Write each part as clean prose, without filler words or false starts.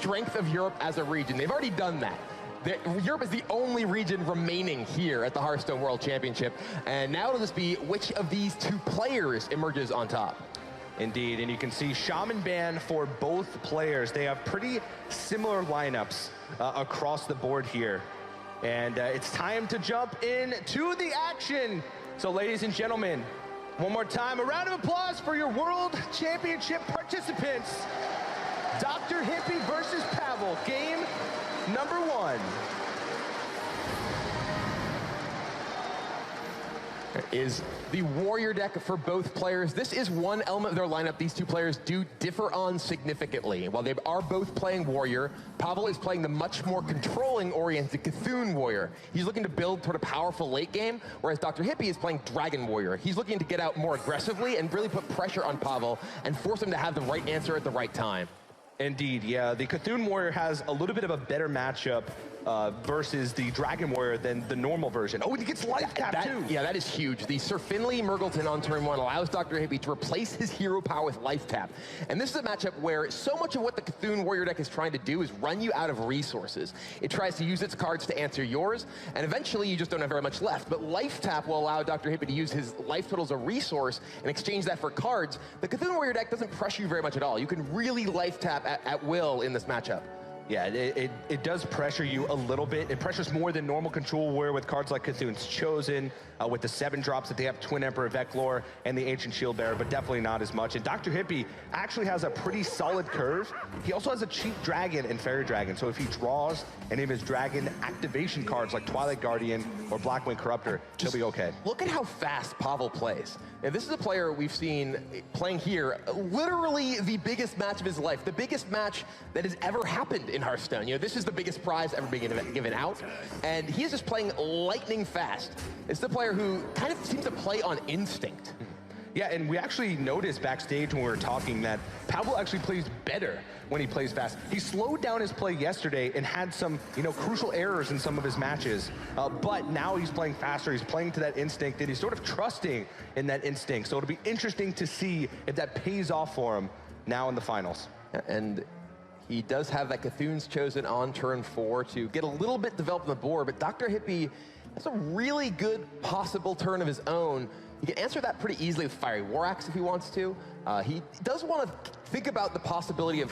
strength of Europe as a region. They've already done that. Europe is the only region remaining here at the Hearthstone World Championship, and now it'll just be which of these two players emerges on top. Indeed, and you can see Shaman ban for both players. They have pretty similar lineups across the board here. And it's time to jump into the action. So ladies and gentlemen, one more time, a round of applause for your World Championship participants. Dr. Hippie versus Pavel, game number 1. Is the Warrior deck for both players. This is one element of their lineup these two players do differ on significantly. While they are both playing Warrior, Pavel is playing the much more controlling-oriented Cthulhu Warrior. He's looking to build toward a powerful late game, whereas Dr. Hippie is playing Dragon Warrior. He's looking to get out more aggressively and really put pressure on Pavel and force him to have the right answer at the right time. Indeed, yeah. The Cthulhu Warrior has a little bit of a better matchup versus the Dragon Warrior than the normal version. Oh, he gets life tap too. Yeah, that is huge. The Sir Finley Murgleton on turn 1 allows Dr. Hippie to replace his hero power with life tap. And this is a matchup where so much of what the Cthulhu Warrior deck is trying to do is run you out of resources. It tries to use its cards to answer yours, and eventually you just don't have very much left. But life tap will allow Dr. Hippie to use his life total as a resource and exchange that for cards. The Cthulhu Warrior deck doesn't pressure you very much at all. You can really life tap at will in this matchup. Yeah, it does pressure you a little bit. It pressures more than normal Control Warrior with cards like Cthulhu's Chosen, with the 7 drops that they have, Twin Emperor Veclor, and the Ancient Shield Bearer, but definitely not as much. And Dr. Hippie actually has a pretty solid curve. He also has a cheap Dragon and Fairy Dragon, so if he draws any of his Dragon activation cards like Twilight Guardian or Blackwing Corruptor, he'll be okay. Look at how fast Pavel plays. Now, this is a player we've seen playing here, literally the biggest match of his life, the biggest match that has ever happened in Hearthstone. You know, this is the biggest prize ever being given out, and he is just playing lightning fast. It's the player who kind of seems to play on instinct. Yeah, and we actually noticed backstage when we were talking that Pavel actually plays better when he plays fast. He slowed down his play yesterday and had some, crucial errors in some of his matches. But now he's playing faster, he's playing to that instinct, and he's sort of trusting in that instinct. So it'll be interesting to see if that pays off for him now in the finals. And he does have that Cthulhu's Chosen on turn 4 to get a little bit developed on the board, but Dr. Hippie has a really good possible turn of his own. He can answer that pretty easily with Fiery War Axe if he wants to. He does want to think about the possibility of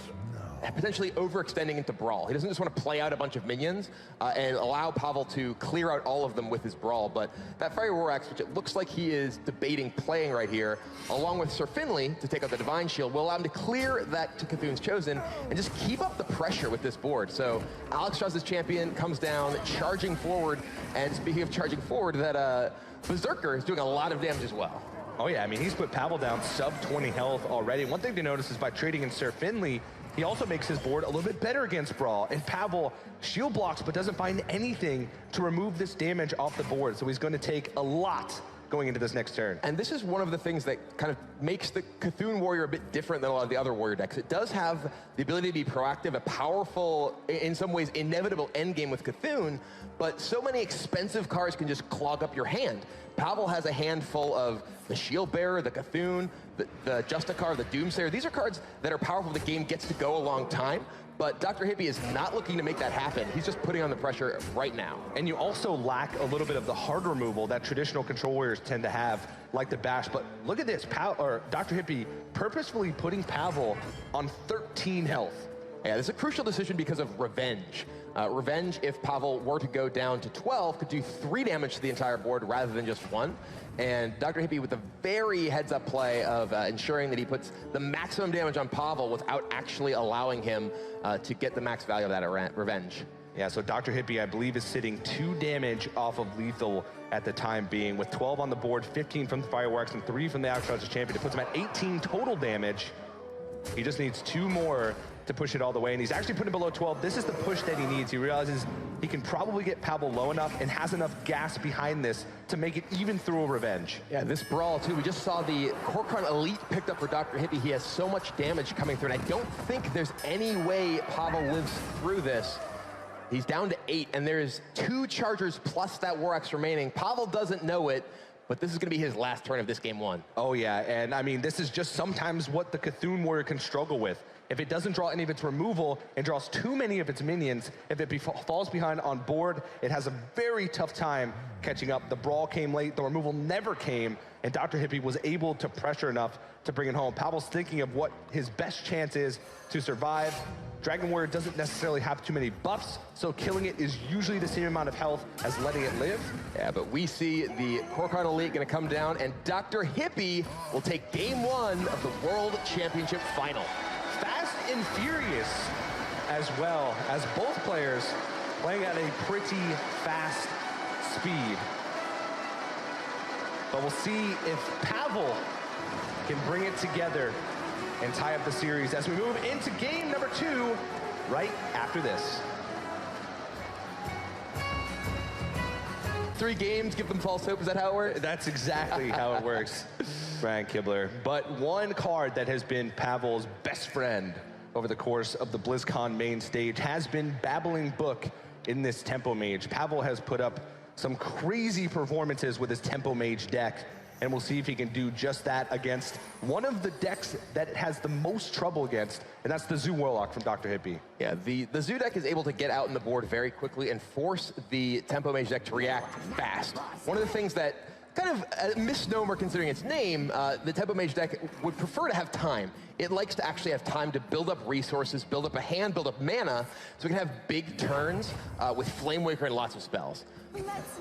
potentially overextending into Brawl. He doesn't just want to play out a bunch of minions and allow Pavel to clear out all of them with his Brawl, but that Fiery War Axe, which it looks like he is debating playing right here, along with Sir Finley to take out the Divine Shield, will allow him to clear that to Cthulhu's Chosen and just keep up the pressure with this board. So Alex Strauss's champion comes down, charging forward, and speaking of charging forward, that Berserker is doing a lot of damage as well. Oh yeah, I mean, he's put Pavel down sub 20 health already. One thing to notice is by trading in Sir Finley, he also makes his board a little bit better against Brawl. And Pavel shield blocks, but doesn't find anything to remove this damage off the board. So he's going to take a lot going into this next turn. And this is one of the things that kind of makes the Cthulhu Warrior a bit different than a lot of the other Warrior decks. It does have the ability to be proactive, a powerful, in some ways, inevitable endgame with Cthulhu, but so many expensive cards can just clog up your hand. Pavel has a handful of the Shield Bearer, the Cthulhu, the Justicar, the Doomsayer. These are cards that are powerful. The game gets to go a long time, but Dr. Hippie is not looking to make that happen. He's just putting on the pressure right now. And you also lack a little bit of the hard removal that traditional Control Warriors tend to have, like the Bash. But look at this, Dr. Hippie purposefully putting Pavel on 13 health. Yeah, this is a crucial decision because of Revenge. Revenge, if Pavel were to go down to 12, could do 3 damage to the entire board rather than just 1. And Dr. Hippie with a very heads-up play of ensuring that he puts the maximum damage on Pavel without actually allowing him to get the max value of that Revenge. Yeah, so Dr. Hippie, I believe, is sitting 2 damage off of lethal at the time being, with 12 on the board, 15 from the Fireworks, and 3 from the Alex champion. It puts him at 18 total damage. He just needs 2 more to push it all the way, and he's actually putting below 12. This is the push that he needs. He realizes he can probably get Pavel low enough and has enough gas behind this to make it even through a Revenge. Yeah, this Brawl, too, we just saw the Horcrux Elite picked up for Dr. Hippie. He has so much damage coming through, and I don't think there's any way Pavel lives through this. He's down to 8, and there's 2 Chargers plus that War Axe remaining. Pavel doesn't know it, but this is going to be his last turn of this game 1. Oh yeah, and I mean, this is just sometimes what the Cthulhu Warrior can struggle with. If it doesn't draw any of its removal, it draws too many of its minions. If it falls behind on board, it has a very tough time catching up. The Brawl came late, the removal never came, and Dr. Hippie was able to pressure enough to bring it home. Pavel's thinking of what his best chance is to survive. Dragon Warrior doesn't necessarily have too many buffs, so killing it is usually the same amount of health as letting it live. Yeah, but we see the UKRAINA Elite going to come down, and Dr. Hippie will take game 1 of the World Championship Final. Fast and furious as well, as both players playing at a pretty fast speed. But we'll see if Pavel can bring it together and tie up the series as we move into game number 2 right after this. 3 games, give them false hope. Is that how it works? That's exactly how it works, Brian Kibler. But one card that has been Pavel's best friend over the course of the BlizzCon main stage has been Babbling Book in this Tempo Mage. Pavel has put up some crazy performances with his Tempo Mage deck, and we'll see if he can do just that against one of the decks that it has the most trouble against, and that's the Zoo Warlock from Dr. Hippie. Yeah, the Zoo deck is able to get out in the board very quickly and force the Tempo Mage deck to react fast. One of the things that, kind of a misnomer considering its name, the Tempo Mage deck would prefer to have time. It likes to actually have time to build up resources, build up a hand, build up mana, so it can have big turns with Flamewaker and lots of spells.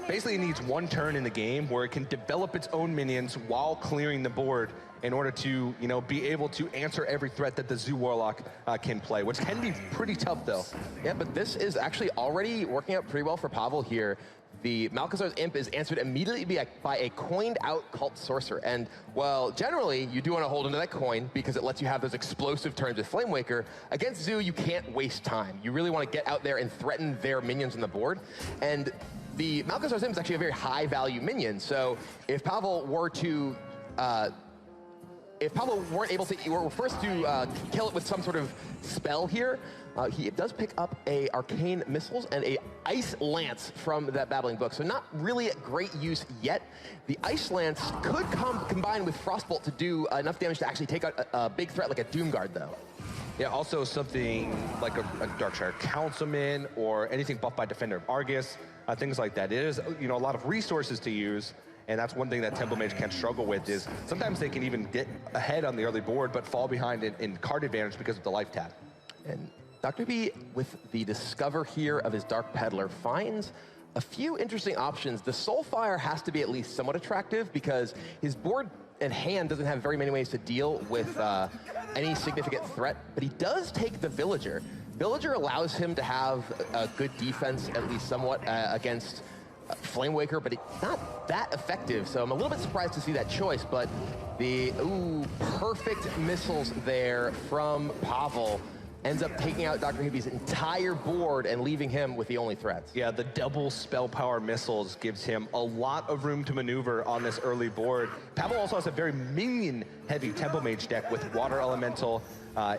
Basically, it needs one turn in the game where it can develop its own minions while clearing the board in order to, you know, be able to answer every threat that the Zoo Warlock can play, which can be pretty tough, though. Yeah, but this is actually already working out pretty well for Pavel here. The Malchezaar's Imp is answered immediately by a coined-out Cult Sorcerer. And, well, generally, you do want to hold into that coin because it lets you have those explosive turns with Flamewaker. Against Zoo, you can't waste time. You really want to get out there and threaten their minions on the board. And the Malchezaar's Imp is actually a very high-value minion. So if Pavel were to... if Pavel weren't able to, were first to kill it with some sort of spell here, he does pick up a Arcane Missiles and a Ice Lance from that Babbling Book. So not really a great use yet. The Ice Lance could combine with Frostbolt to do enough damage to actually take out a big threat like a Doomguard, though. Yeah, also something like a Darkshire Councilman or anything buffed by Defender of Argus, things like that. It is, you know, a lot of resources to use. And that's one thing that Tempo Mage can struggle with is sometimes they can even get ahead on the early board, but fall behind in card advantage because of the life tap. And Dr. B, with the Discover here of his Dark Peddler, finds a few interesting options. The Soulfire has to be at least somewhat attractive because his board and hand doesn't have very many ways to deal with any significant threat, but he does take the Villager. Villager allows him to have a good defense, at least somewhat, against Flamewaker, but it's not that effective, so I'm a little bit surprised to see that choice, but the, perfect missiles there from Pavel ends up taking out Dr. Hippie's entire board and leaving him with the only threats. Yeah, the double spell power missiles gives him a lot of room to maneuver on this early board. Pavel also has a very minion-heavy Tempo Mage deck with Water Elemental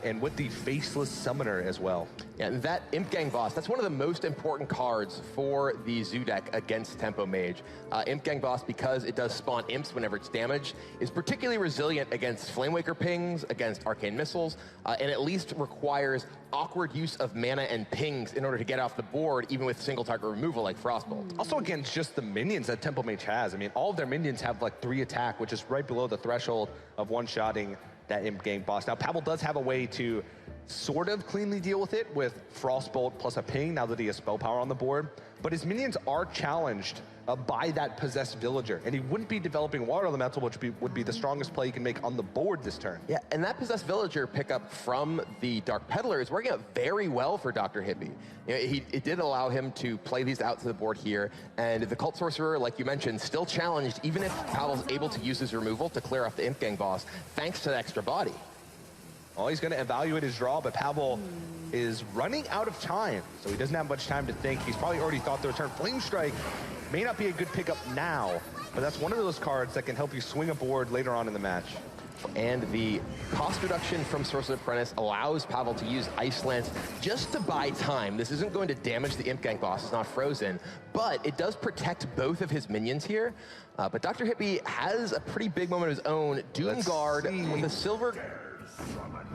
and with the Faceless Summoner as well. Yeah, and that Imp Gang Boss, that's one of the most important cards for the Zoo deck against Tempo Mage. Imp Gang Boss, because it does spawn imps whenever it's damaged, is particularly resilient against Flamewaker pings, against Arcane Missiles, and at least requires awkward use of mana and pings in order to get off the board, even with single target removal like Frostbolt. Also against just the minions that Tempo Mage has. I mean, all of their minions have like 3 attack, which is right below the threshold of one-shotting that Imp Gang Boss. Now, Pavel does have a way to sort of cleanly deal with it with Frostbolt plus a ping now that he has spell power on the board, but his minions are challenged by that possessed villager, and he wouldn't be developing Water Elemental, which would be the strongest play you can make on the board this turn. Yeah, and that possessed villager pickup from the Dark Peddler is working out very well for Dr. Hippie. You know, it did allow him to play these out to the board here, and the Cult Sorcerer, like you mentioned, still challenged, even if Pavel's able to use his removal to clear off the Imp Gang Boss, thanks to the extra body. Well, he's going to evaluate his draw, but Pavel is running out of time, so he doesn't have much time to think. He's probably already thought the return. Flame Strike may not be a good pickup now, but that's one of those cards that can help you swing a board later on in the match. And the cost reduction from Sorcerer's Apprentice allows Pavel to use Ice Lance just to buy time. This isn't going to damage the Imp Gang boss, it's not frozen, but it does protect both of his minions here. But Dr. Hippie has a pretty big moment of his own. Doom Guard with a silver...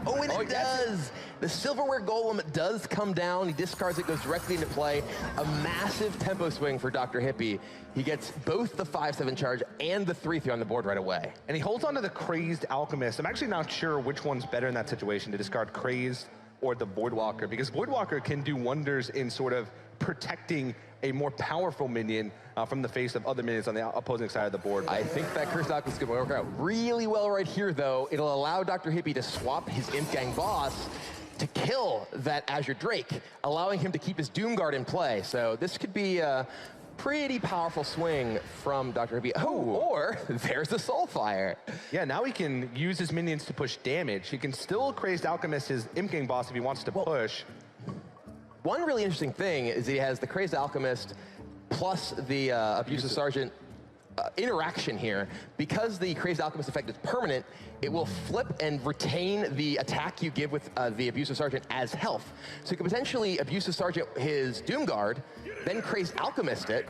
Oh, and it does! The Silverware Golem does come down. He discards it, goes directly into play. A massive tempo swing for Dr. Hippie. He gets both the 5/7 charge and the 3/3 on the board right away. And he holds on to the Crazed Alchemist. I'm actually not sure which one's better in that situation, to discard Crazed or the Voidwalker, because Voidwalker can do wonders in sort of protecting a more powerful minion from the face of other minions on the opposing side of the board. I think that Cursed Alchemist is going to work out really well right here, though. It'll allow Dr. Hippie to swap his Imp Gang boss to kill that Azure Drake, allowing him to keep his Doom Guard in play. So this could be a pretty powerful swing from Dr. Hippie. Oh, or there's the Soulfire. Yeah, now he can use his minions to push damage. He can still Crazed Alchemist his Imp Gang boss if he wants to push. One really interesting thing is he has the Crazed Alchemist plus the Abusive Sergeant interaction here. Because the Crazed Alchemist effect is permanent, it will flip and retain the attack you give with the Abusive Sergeant as health. So you can potentially Abusive Sergeant his Doom Guard, then Crazed Alchemist it,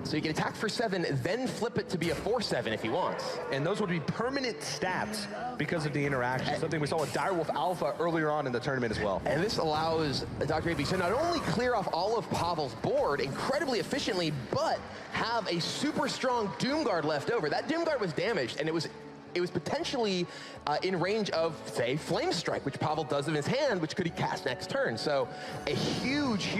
so you can attack for 7, then flip it to be a 4/7 if he wants. And those would be permanent stats because of the interaction, something we saw with Direwolf Alpha earlier on in the tournament as well. And this allows Dr. Hippie to not only clear off all of Pavel's board incredibly efficiently, but have a super strong Doom Guard left over. That Doom Guard was damaged, and it was potentially in range of, say, Flame Strike, which Pavel does in his hand, which could he cast next turn. So a huge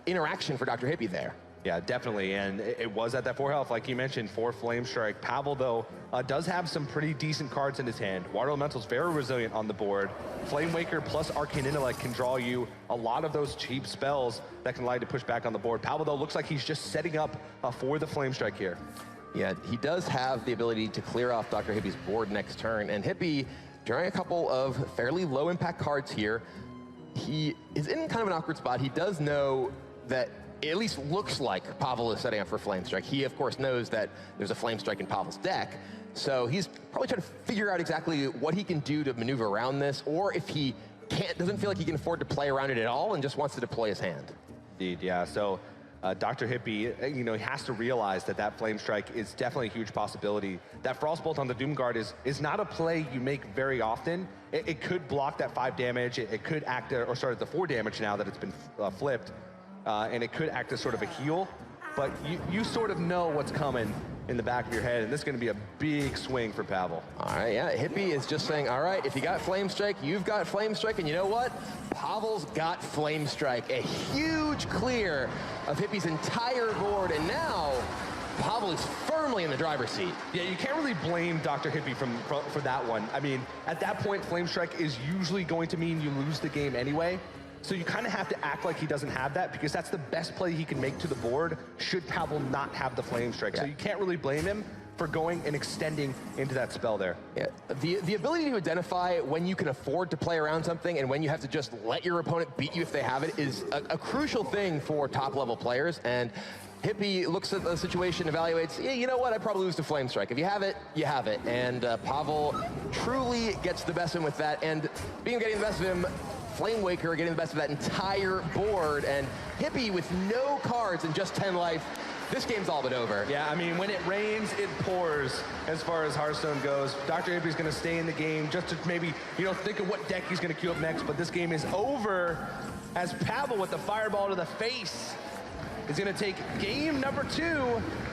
interaction for Dr. Hippie there. Yeah, definitely, and it was at that 4 health, like you mentioned, for Flame Strike. Pavel, though, does have some pretty decent cards in his hand. Water Elemental's very resilient on the board. Flame Waker plus Arcane Intellect can draw you a lot of those cheap spells that can allow you to push back on the board. Pavel, though, looks like he's just setting up for the Flame Strike here. Yeah, he does have the ability to clear off Dr. Hippie's board next turn, and Hippie, drawing a couple of fairly low-impact cards here, he is in kind of an awkward spot. He does know that it at least looks like Pavel is setting up for Flame Strike. He, of course, knows that there's a Flame Strike in Pavel's deck, so he's probably trying to figure out exactly what he can do to maneuver around this, or if he doesn't feel like he can afford to play around it at all and just wants to deploy his hand. Indeed, yeah. So Dr. Hippie, he has to realize that that Flame Strike is definitely a huge possibility. That Frostbolt on the Doom Guard is not a play you make very often. It could block that 5 damage. It could act, or start at the 4 damage now that it's been flipped. And it could act as sort of a heal, but you sort of know what's coming in the back of your head, and this is going to be a big swing for Pavel. All right, yeah, Hippie is just saying, all right, if you got Flame Strike, you've got Flame Strike, and you know what? Pavel's got Flame Strike. A huge clear of Hippie's entire board, and now Pavel is firmly in the driver's seat. Yeah, you can't really blame Dr. Hippie for that one. I mean, at that point, Flame Strike is usually going to mean you lose the game anyway. So you kind of have to act like he doesn't have that, because that's the best play he can make to the board should Pavel not have the Flame Strike. Yeah. So you can't really blame him for going and extending into that spell there. Yeah. The ability to identify when you can afford to play around something and when you have to just let your opponent beat you if they have it is a crucial thing for top-level players. And Hippie looks at the situation, evaluates, yeah, you know what, I'd probably lose to Flame Strike. If you have it, you have it. And Pavel truly gets the best of him with that. And being getting the best of him, Flame Waker getting the best of that entire board, and Hippie with no cards and just 10 life. This game's all but over. Yeah, I mean, when it rains, it pours as far as Hearthstone goes. Dr. Hippie's going to stay in the game just to maybe, think of what deck he's going to queue up next, but this game is over as Pavel with the fireball to the face is going to take game number 2.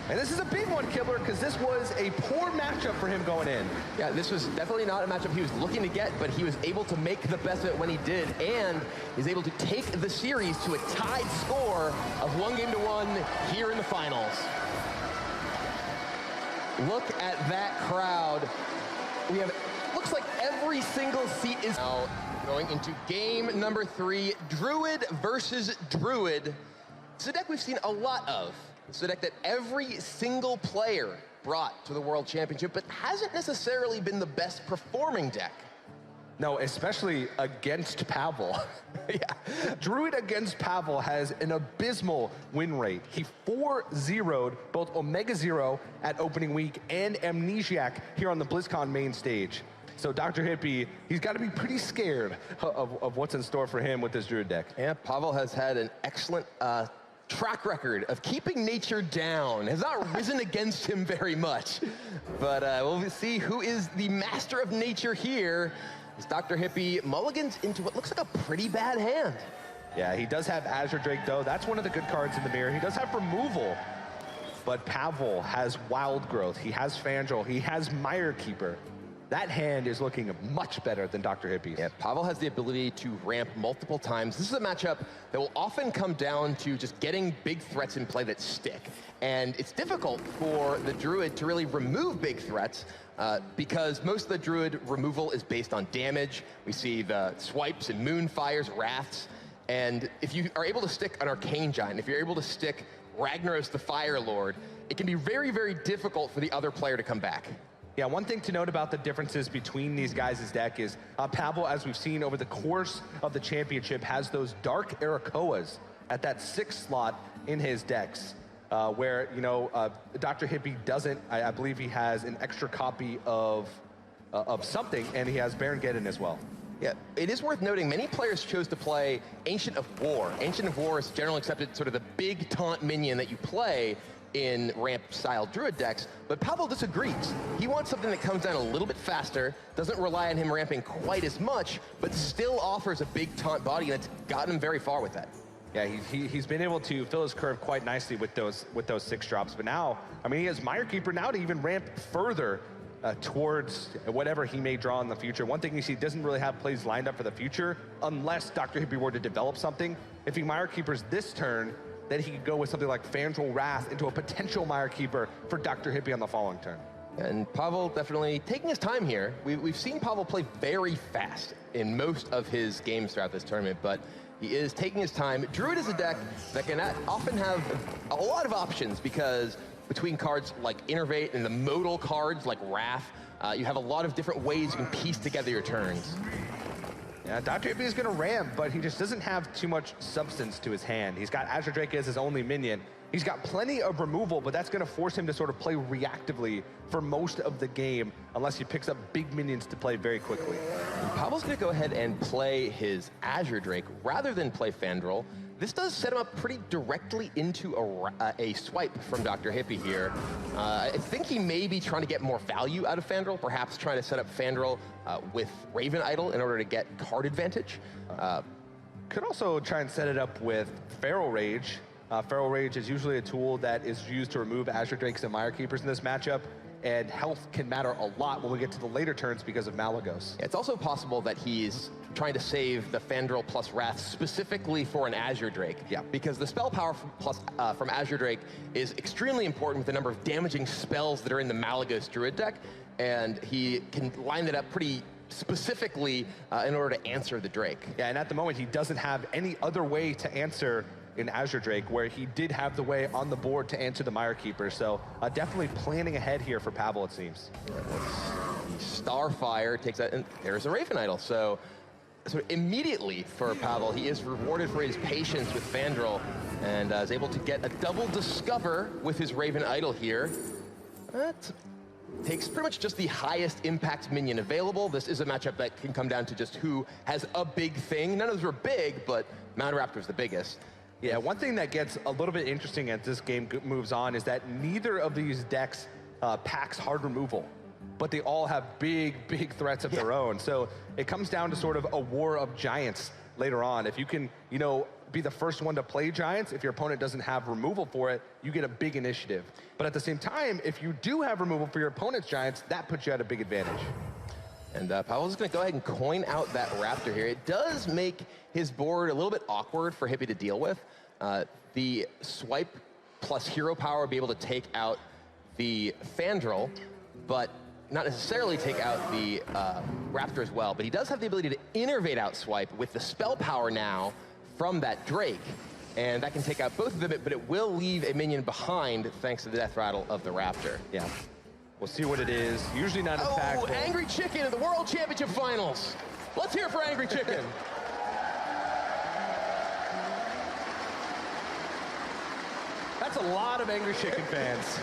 And this is a big one, Kibler, because this was a poor matchup for him going in. Yeah, this was definitely not a matchup he was looking to get, but he was able to make the best of it when he did, and is able to take the series to a tied score of 1-1 here in the finals. Look at that crowd. We have, looks like every single seat is now going into game number 3, Druid versus Druid. It's a deck we've seen a lot of. It's a deck that every single player brought to the World Championship, but hasn't necessarily been the best performing deck. No, especially against Pavel. Yeah. Druid against Pavel has an abysmal win rate. He 4-0'd both Omega Zero at opening week and Amnesiac here on the BlizzCon main stage. So Dr. Hippie, he's got to be pretty scared of what's in store for him with this Druid deck. Yeah, Pavel has had an excellent track record of keeping nature down, has not risen against him very much. But we'll see who is the master of nature here. As Dr. Hippie mulligans into what looks like a pretty bad hand. Yeah, he does have Azure Drake, though. That's one of the good cards in the mirror. He does have removal, but Pavel has Wild Growth. He has Fandral. He has Mire Keeper. That hand is looking much better than Dr. Hippie's. Yeah, Pavel has the ability to ramp multiple times. This is a matchup that will often come down to just getting big threats in play that stick. And it's difficult for the Druid to really remove big threats because most of the Druid removal is based on damage. We see the swipes and Moonfires, Wraths. And if you are able to stick an Arcane Giant, if you're able to stick Ragnaros the Fire Lord, it can be very, very difficult for the other player to come back. Yeah, one thing to note about the differences between these guys' deck is Pavel, as we've seen over the course of the championship, has those Dark Arakoas at that 6th slot in his decks, where, you know, Dr. Hippie doesn't. I believe he has an extra copy of something, and he has Baron Geddon as well. Yeah, it is worth noting many players chose to play Ancient of War. Ancient of War is generally accepted sort of the big taunt minion that you play in ramp-style Druid decks, but Pavel disagrees. He wants something that comes down a little bit faster, doesn't rely on him ramping quite as much, but still offers a big taunt body, and it's gotten him very far with that. Yeah, he's been able to fill his curve quite nicely with those 6 drops, but now, I mean, he has Mire Keeper now to even ramp further towards whatever he may draw in the future. One thing you see, doesn't really have plays lined up for the future unless Dr. Hippie were to develop something. If he Mire Keepers this turn, then he could go with something like Fandral Wrath into a potential Mire Keeper for Dr. Hippie on the following turn. And Pavel definitely taking his time here. We've seen Pavel play very fast in most of his games throughout this tournament, but he is taking his time. Druid is a deck that can often have a lot of options because between cards like Innervate and the modal cards like Wrath, you have a lot of different ways you can piece together your turns. Yeah, Dr. Hippie is going to ramp, but he just doesn't have too much substance to his hand. He's got Azure Drake as his only minion. He's got plenty of removal, but that's going to force him to sort of play reactively for most of the game unless he picks up big minions to play very quickly. Pavel's going to go ahead and play his Azure Drake rather than play Fandral. This does set him up pretty directly into a swipe from Dr. Hippie here. I think he may be trying to get more value out of Fandral, perhaps trying to set up Fandral with Raven Idol in order to get card advantage. Could also try and set it up with Feral Rage. Feral Rage is usually a tool that is used to remove Azure Drakes and Mire Keepers in this matchup, and health can matter a lot when we get to the later turns because of Malagos. It's also possible that he's trying to save the Fandral plus Wrath specifically for an Azure Drake. Yeah. Because the spell power from Azure Drake is extremely important with the number of damaging spells that are in the Malagos Druid deck, and he can line that up pretty specifically in order to answer the Drake. Yeah, and at the moment, he doesn't have any other way to answer in Azure Drake, where he did have the way on the board to answer the Mire Keeper. So definitely planning ahead here for Pavel, it seems. Starfire takes that, and there's a Raven Idol. So immediately for Pavel, he is rewarded for his patience with Fandral and is able to get a double discover with his Raven Idol here. That takes pretty much just the highest impact minion available. This is a matchup that can come down to just who has a big thing. None of those are big, but Mount Raptor's the biggest. Yeah, one thing that gets a little bit interesting as this game moves on is that neither of these decks packs hard removal, but they all have big, big threats of their own. So it comes down to sort of a war of giants later on. If you can, you know, be the first one to play giants, if your opponent doesn't have removal for it, you get a big initiative. But at the same time, if you do have removal for your opponent's giants, that puts you at a big advantage. And Pavel's going to go ahead and coin out that Raptor here. It does make his board a little bit awkward for Hippie to deal with. The swipe plus hero power will be able to take out the Fandral, but not necessarily take out the Raptor as well. But he does have the ability to innervate out swipe with the spell power now from that Drake. And that can take out both of them, but it will leave a minion behind thanks to the death rattle of the Raptor. Yeah. We'll see what it is. Usually not impactful. Oh, Angry Chicken in the World Championship Finals. Let's hear it for Angry Chicken. That's a lot of Angry Chicken fans.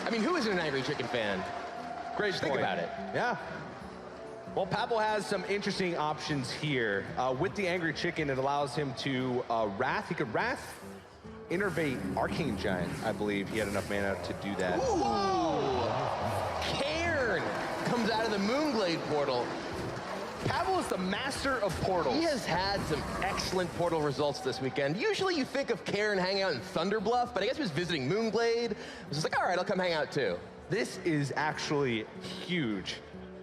I mean, who isn't an Angry Chicken fan? Great Just think point. about it. Yeah. Well, Pavel has some interesting options here. With the Angry Chicken, it allows him to Wrath. He could Wrath, Innervate, Arcane Giant, I believe. He had enough mana to do that. Ooh! Cairn comes out of the Moonglade portal. Pavel is the master of portals. He has had some excellent portal results this weekend. Usually you think of Cairn hanging out in Thunderbluff, but I guess he was visiting Moonglade. I was just like, all right, I'll come hang out too. This is actually huge.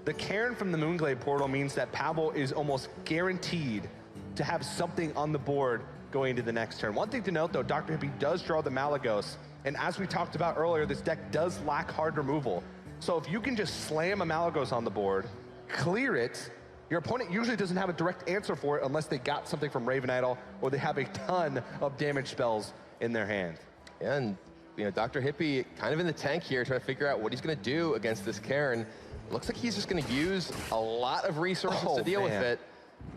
The Cairn from the Moonglade portal means that Pavel is almost guaranteed to have something on the board going into the next turn. One thing to note though, Dr. Hippie does draw the Malagos, and as we talked about earlier, this deck does lack hard removal. So if you can just slam a Malagos on the board, clear it, your opponent usually doesn't have a direct answer for it unless they got something from Raven Idol or they have a ton of damage spells in their hand. And you know, Dr. Hippie kind of in the tank here, trying to figure out what he's going to do against this Cairn. Looks like he's just going to use a lot of resources to deal with it.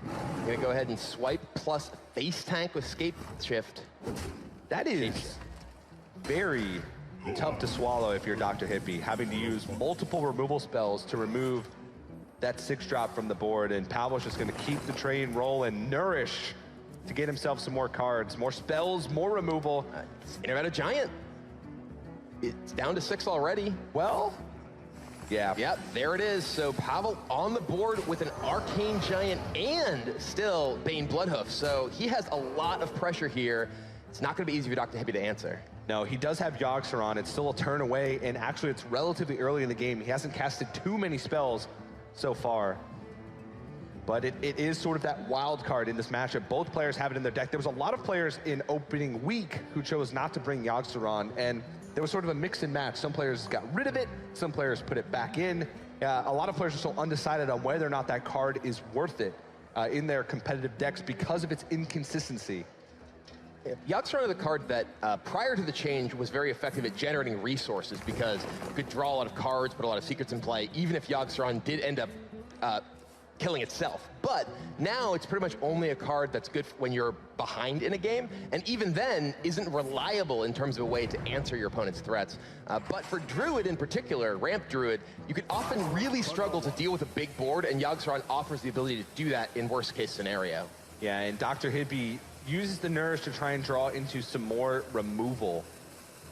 I'm going to go ahead and swipe plus face tank with Scape Shift. That is very tough to swallow if you're Dr. Hippie, having to use multiple removal spells to remove that 6-drop from the board, and Pavel's just going to keep the train rolling, nourish to get himself some more cards, more spells, more removal. Innervate a Giant. It's down to 6 already. Well, yeah. Yep, there it is. So Pavel on the board with an Arcane Giant and still Bane Bloodhoof. So he has a lot of pressure here. It's not going to be easy for Dr. Hippie to answer. No, he does have Yogg-Saron. It's still a turn away, and actually it's relatively early in the game. He hasn't casted too many spells so far. But it is sort of that wild card in this matchup. Both players have it in their deck. There was a lot of players in opening week who chose not to bring Yogg-Saron, and there was sort of a mix and match. Some players got rid of it, some players put it back in. A lot of players are still undecided on whether or not that card is worth it in their competitive decks because of its inconsistency. Yogg-Saron is a card that, prior to the change, was very effective at generating resources because you could draw a lot of cards, put a lot of secrets in play, even if Yogg-Saron did end up killing itself. But now it's pretty much only a card that's good when you're behind in a game, and even then isn't reliable in terms of a way to answer your opponent's threats. But for Druid in particular, Ramp Druid, you could often really struggle to deal with a big board, and Yogg-Saron offers the ability to do that in worst case scenario. Yeah, and Dr. Hippie uses the Nourish to try and draw into some more removal.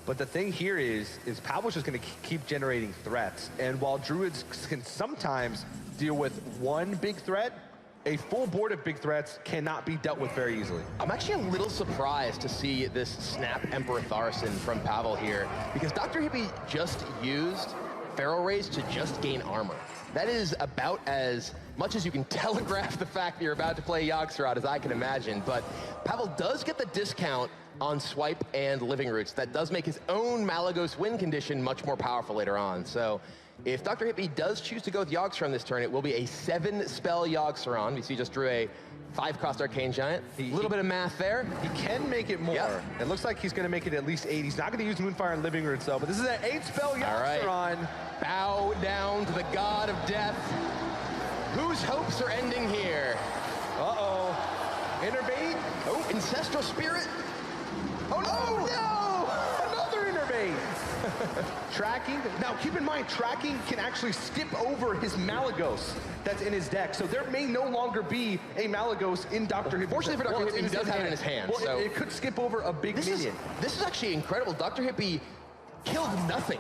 But the thing here is Pavel's just going to keep generating threats. And while Druids can sometimes deal with one big threat, a full board of big threats cannot be dealt with very easily. I'm actually a little surprised to see this snap Emperor Tharson from Pavel here, because Dr. Hippie just used Feral Rays to just gain armor. That is about as much as you can telegraph the fact that you're about to play Yogg-Saron as I can imagine, but Pavel does get the discount on Swipe and Living Roots. That does make his own Malagos win condition much more powerful later on. So if Dr. Hippie does choose to go with Yogg-Saron this turn, it will be a 7-spell Yogg-Saron. We see just drew a 5-cost Arcane Giant. A little bit of math there. He can make it more. Yep. It looks like he's going to make it at least 8. He's not going to use Moonfire and Living Roots though, but this is an 8-spell Yogg-Saron. Right. Bow down to the god of death. Whose hopes are ending here? Uh-oh. Innervate. Oh, Ancestral Spirit. Oh, no! Another Innervate. Tracking. Now, keep in mind, Tracking can actually skip over his Malagos that's in his deck. So there may no longer be a Malagos in Dr. Hippie. Fortunately for Dr. Hippie, he does have it in his hand. Well, so it could skip over a big minion. This is actually incredible. Dr. Hippie killed nothing.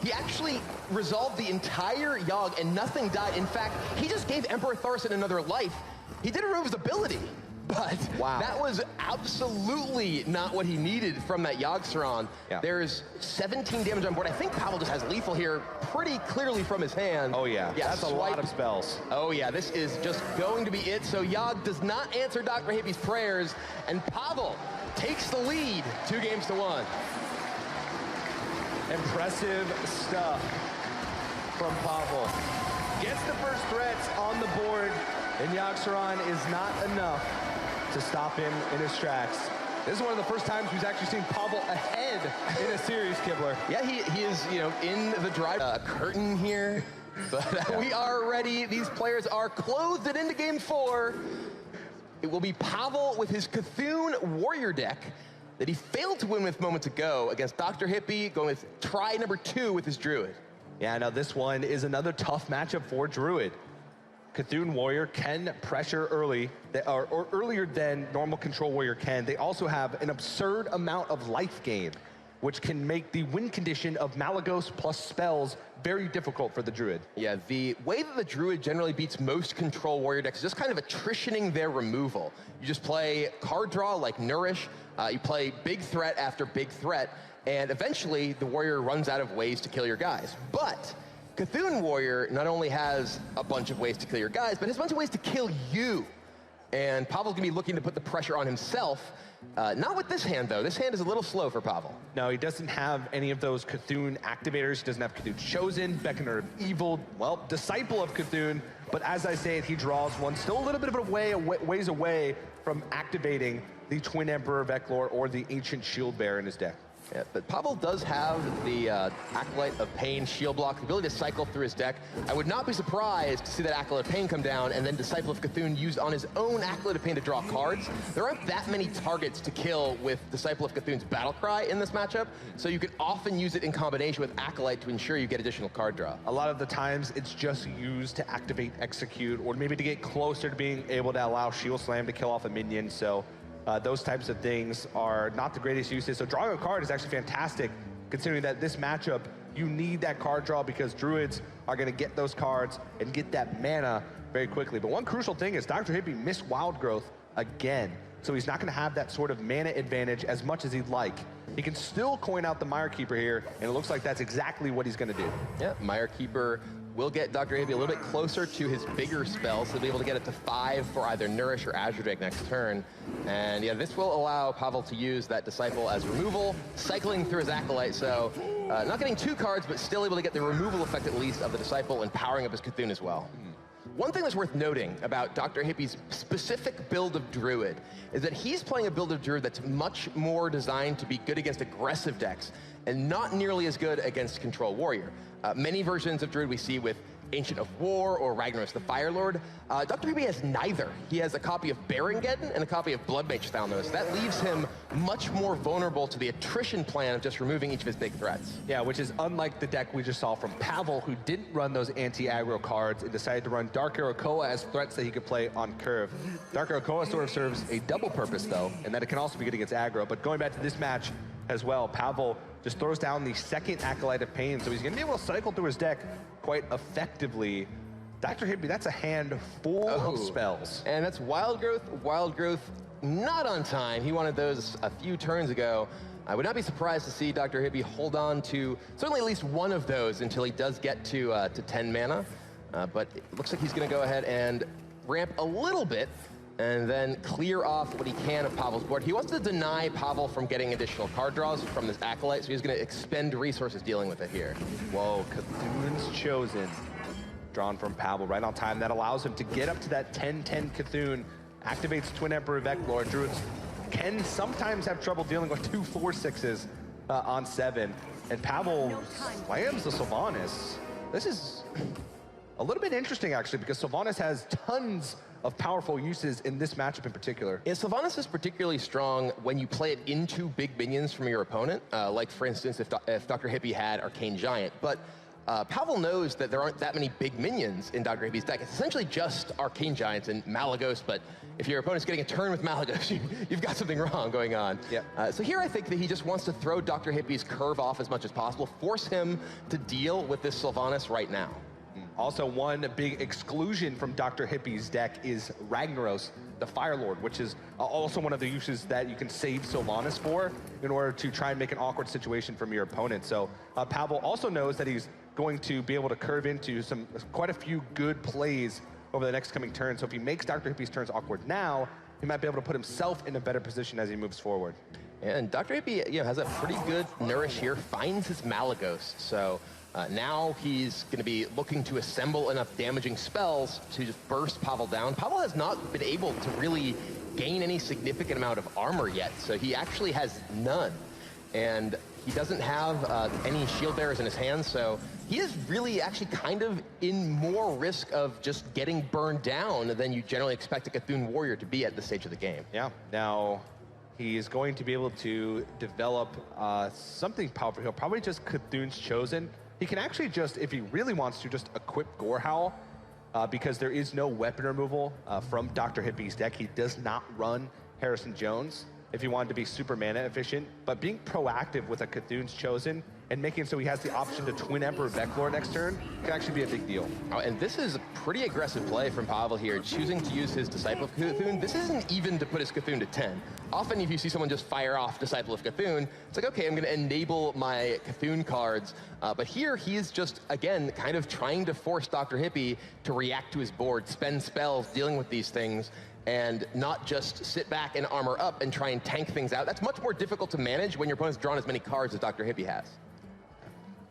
He actually resolved the entire Yogg and nothing died. In fact, he just gave Emperor Tharson another life. He did remove his ability, but that was absolutely not what he needed from that Yogg-Saron. Yeah. There's 17 damage on board. I think Pavel just has lethal here pretty clearly from his hand. Oh yeah, that's Swipe. A lot of spells. Oh yeah, this is just going to be it. So Yogg does not answer Dr. Hippie's prayers, and Pavel takes the lead 2-1. Impressive stuff from Pavel. Gets the first threats on the board, and Yogg-Saron is not enough to stop him in his tracks. This is one of the first times we've actually seen Pavel ahead in a series, Kibler. Yeah, he is, you know, in the drive. Curtain here, but we are ready. These players are clothed and into game 4. It will be Pavel with his Cthulhu Warrior deck that he failed to win with moments ago against Dr. Hippie, going with try number 2 with his Druid. Yeah, now this one is another tough matchup for Druid. Cthulhu Warrior can pressure early, or earlier than normal Control Warrior can. They also have an absurd amount of life gain, which can make the win condition of Malagos plus spells very difficult for the Druid. Yeah, the way that the Druid generally beats most Control Warrior decks is just kind of attritioning their removal. You just play card draw like Nourish, you play big threat after big threat, and eventually the Warrior runs out of ways to kill your guys. But Cthulhu Warrior not only has a bunch of ways to kill your guys, but has a bunch of ways to kill you. And Pavel's gonna be looking to put the pressure on himself. Not with this hand, though. This hand is a little slow for Pavel. No, he doesn't have any of those Cthulhu activators. He doesn't have Cthulhu Chosen, Beckoner of Evil, well, Disciple of Cthulhu. But as I say it, he draws one still a little bit of a ways away from activating the Twin Emperor of Eklor or the Ancient Shield Bearer in his deck. Yeah, but Pavel does have the Acolyte of Pain shield block, the ability to cycle through his deck. I would not be surprised to see that Acolyte of Pain come down and then Disciple of Cthulhu used on his own Acolyte of Pain to draw cards. There aren't that many targets to kill with Disciple of Cthulhu's Battle Cry in this matchup, so you can often use it in combination with Acolyte to ensure you get additional card draw. A lot of the times it's just used to activate Execute or maybe to get closer to being able to allow Shield Slam to kill off a minion. So those types of things are not the greatest uses. So drawing a card is actually fantastic, considering that this matchup, you need that card draw because Druids are going to get those cards and get that mana very quickly. But one crucial thing is Dr. Hippie missed Wild Growth again. So he's not going to have that sort of mana advantage as much as he'd like. He can still coin out the Mire Keeper here, and it looks like that's exactly what he's going to do. Yeah, Mire Keeper will get Dr. Hippie a little bit closer to his bigger spells, so he'll be able to get it to 5 for either Nourish or Azure Drake next turn. And yeah, this will allow Pavel to use that Disciple as removal, cycling through his Acolyte, so not getting 2 cards, but still able to get the removal effect at least of the Disciple and powering up his Cthulhu as well. One thing that's worth noting about Dr. Hippie's specific build of Druid is that he's playing a build of Druid that's much more designed to be good against aggressive decks and not nearly as good against Control Warrior. Many versions of Druid we see with Ancient of War or Ragnaros the Fire Lord. Dr. Hippie has neither. He has a copy of Barongeddon and a copy of Bloodmage Thalnos. That leaves him much more vulnerable to the attrition plan of just removing each of his big threats. Yeah, which is unlike the deck we just saw from Pavel, who didn't run those anti-aggro cards and decided to run Dark Arakoa as threats that he could play on curve. Dark Arakoa sort of serves a double purpose, though, and that it can also be good against aggro. But going back to this match as well, Pavel just throws down the second Acolyte of Pain, so he's going to be able to cycle through his deck quite effectively. Dr. Hippie, that's a hand full of spells. And that's Wild Growth not on time. He wanted those a few turns ago. I would not be surprised to see Dr. Hippie hold on to certainly at least one of those until he does get to 10 mana. But it looks like he's going to go ahead and ramp a little bit and then clear off what he can of Pavel's board. He wants to deny Pavel from getting additional card draws from this Acolyte, so he's going to expend resources dealing with it here. Whoa, Cthulhu's Chosen, drawn from Pavel right on time. That allows him to get up to that 10-10 Cthulhu, activates Twin Emperor of Eklor. Druids can sometimes have trouble dealing with 2 4/6s on 7, and Pavel slams the Sylvanas. This is a little bit interesting, actually, because Sylvanas has tons of powerful uses in this matchup in particular. Yeah, Sylvanas is particularly strong when you play it into big minions from your opponent, like, for instance, if Dr. Hippie had Arcane Giant. But Pavel knows that there aren't that many big minions in Dr. Hippie's deck. It's essentially just Arcane Giants and Malagos, but if your opponent's getting a turn with Malagos, you've got something wrong going on. Yep. So here I think that he just wants to throw Dr. Hippie's curve off as much as possible, force him to deal with this Sylvanas right now. Also, one big exclusion from Dr. Hippie's deck is Ragnaros, the Fire Lord, which is also one of the uses that you can save Sylvanas for in order to try and make an awkward situation from your opponent. So Pavel also knows that he's going to be able to curve into quite a few good plays over the next coming turn. So if he makes Dr. Hippie's turns awkward now, he might be able to put himself in a better position as he moves forward. And Dr. Hippie has a pretty good Nourish here, finds his Malagos. So now he's going to be looking to assemble enough damaging spells to just burst Pavel down. Pavel has not been able to really gain any significant amount of armor yet, so he actually has none. And he doesn't have any shield bearers in his hands, so he is really actually kind of in more risk of just getting burned down than you generally expect a Cthulhu Warrior to be at this stage of the game. Yeah, now he is going to be able to develop something powerful. He'll probably just Cthulhu's Chosen He can actually just, if he really wants to, just equip Gore Howl, because there is no weapon removal from Dr. Hippie's deck. He does not run Harrison Jones if he wanted to be super mana efficient, but being proactive with a Cthulhu's Chosen and making it so he has the option to Twin Emperor Veclore next turn can actually be a big deal. Oh, and this is a pretty aggressive play from Pavel here, choosing to use his Disciple of Cthulhu. This isn't even to put his Cthulhu to 10. Often if you see someone just fire off Disciple of Cthulhu, it's like, okay, I'm gonna enable my Cthulhu cards. But here he is just, again, kind of trying to force Dr. Hippie to react to his board, spend spells dealing with these things, and not just sit back and armor up and try and tank things out. That's much more difficult to manage when your opponent's drawn as many cards as Dr. Hippie has.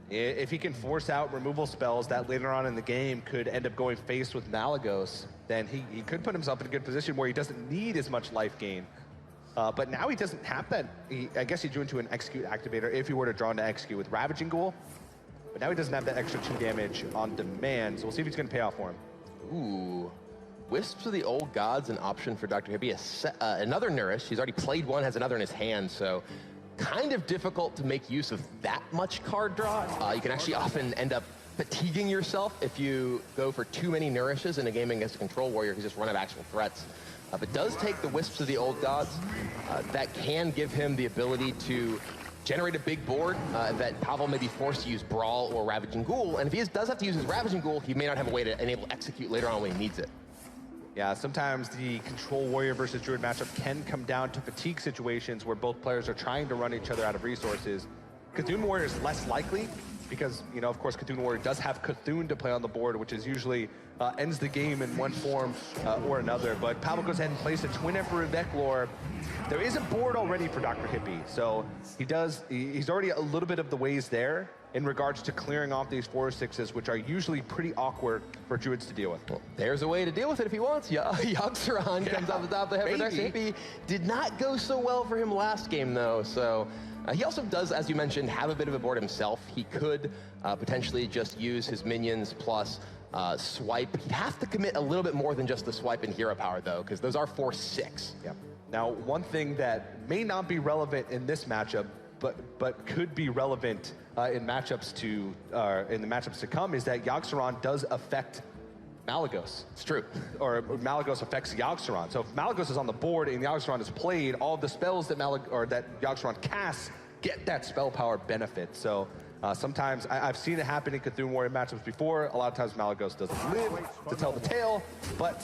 If he can force out removal spells that later on in the game could end up going face with Malygos, then he could put himself in a good position where he doesn't need as much life gain. But now he doesn't have that. I guess he drew into an Execute activator if he were to draw into Execute with Ravaging Ghoul. But now he doesn't have that extra 2 damage on demand, so we'll see if he's going to pay off for him. Ooh. Wisps of the Old Gods, an option for Dr. Hippie. Another Nourish. He's already played one, has another in his hand, so kind of difficult to make use of that much card draw. You can actually often end up fatiguing yourself if you go for too many Nourishes in a game against a Control Warrior who's just run out of actual threats. But does take the Wisps of the Old Gods. That can give him the ability to generate a big board that Pavel may be forced to use Brawl or Ravaging Ghoul. And if he does have to use his Ravaging Ghoul, he may not have a way to enable Execute later on when he needs it. Yeah, sometimes the Control Warrior versus Druid matchup can come down to fatigue situations where both players are trying to run each other out of resources. Cthulhu Warrior is less likely because, you know, of course, Cthulhu Warrior does have Cthulhu to play on the board, which is usually ends the game in one form or another. But Pavel goes ahead and plays a Twin Emperor Veclore. There is a board already for Dr. Hippie, so he's already a little bit of the ways there in regards to clearing off these 4/6s, which are usually pretty awkward for Druids to deal with. Well, there's a way to deal with it if he wants. Yogg-Saron comes off the top of the head for Dr. Hippie. Did not go so well for him last game, though, so he also does, as you mentioned, have a bit of a board himself. He could potentially just use his minions plus swipe. He'd have to commit a little bit more than just the swipe and hero power, though, because those are 4/6. Yep. Now, one thing that may not be relevant in this matchup, but could be relevant in the matchups to come, is that Yogg-Saron does affect Malygos. It's true. Or Malygos affects Yogg-Saron. So if Malygos is on the board and Yogg-Saron is played, all of the spells that Yogg-Saron casts get that spell power benefit. So sometimes I've seen it happen in Cthulhu Warrior matchups before. A lot of times Malygos doesn't live to tell the tale, but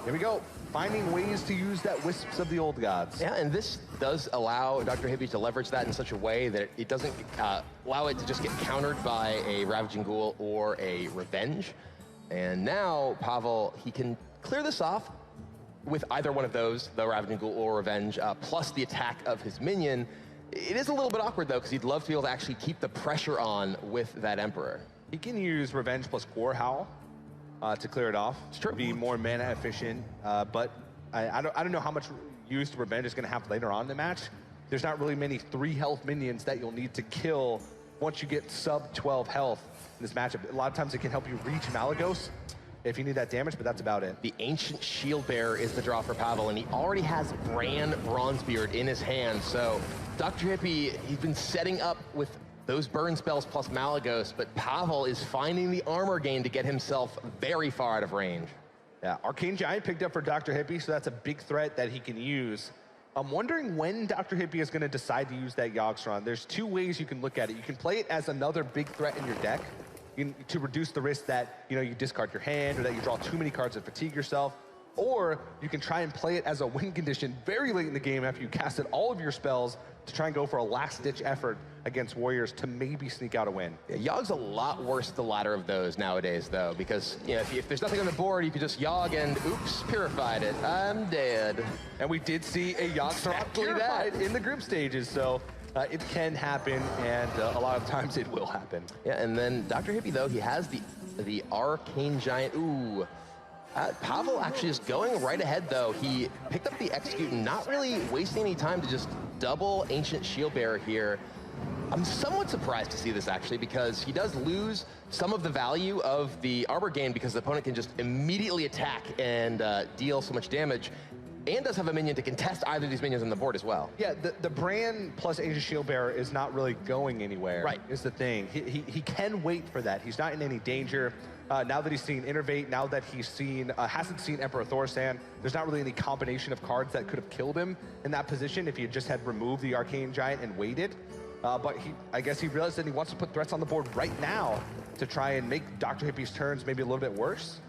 here we go. Finding ways to use that Wisps of the Old Gods. Yeah, and this does allow Dr. Hippie to leverage that in such a way that it doesn't allow it to just get countered by a Ravaging Ghoul or a Revenge. And now Pavel, he can clear this off with either one of those, the Ravaging Ghoul or Revenge, plus the attack of his minion. It is a little bit awkward, though, because he'd love to be able to actually keep the pressure on with that Emperor. He can use Revenge plus Gore Howl to clear it off. It's true. To be more mana efficient, but I don't know how much use Revenge is going to have later on in the match. There's not really many 3 health minions that you'll need to kill once you get sub 12 health in this matchup. A lot of times it can help you reach Malygos if you need that damage, but that's about it. The Ancient Shield Bearer is the draw for Pavel, and he already has Bran Bronzebeard in his hand, so Dr. Hippie, he's been setting up with those burn spells plus Malygos, but Pavel is finding the armor gain to get himself very far out of range. Yeah, Arcane Giant picked up for Dr. Hippie, so that's a big threat that he can use. I'm wondering when Dr. Hippie is going to decide to use that Yogg-Saron. There's 2 ways you can look at it. You can play it as another big threat in your deck to reduce the risk that you discard your hand or that you draw too many cards and fatigue yourself. Or you can try and play it as a win condition very late in the game after you casted all of your spells to try and go for a last-ditch effort against Warriors to maybe sneak out a win. Yeah, Yogg's a lot worse the latter of those nowadays, though, because if there's nothing on the board, you can just Yogg and oops, purified it. I'm dead. And we did see a Yogg-Saron purified in the group stages, so it can happen, and a lot of times it will happen. Yeah, and then Dr. Hippie, though, he has the Arcane Giant. Ooh. Pavel actually just going right ahead, though. He picked up the Execute, not really wasting any time to just double Ancient Shield Bearer here. I'm somewhat surprised to see this, actually, because he does lose some of the value of the armor gain because the opponent can just immediately attack and deal so much damage. and does have a minion to contest either of these minions on the board as well. Yeah, the Brand plus Ancient Shield Bearer is not really going anywhere. Right. Is the thing. He can wait for that. He's not in any danger. Now that he's seen Innervate, now that he's seen, hasn't seen Emperor Thorsan, there's not really any combination of cards that could have killed him in that position if he had just had removed the Arcane Giant and waited. But I guess he realized that he wants to put threats on the board right now to try and make Dr. Hippie's turns maybe a little bit worse.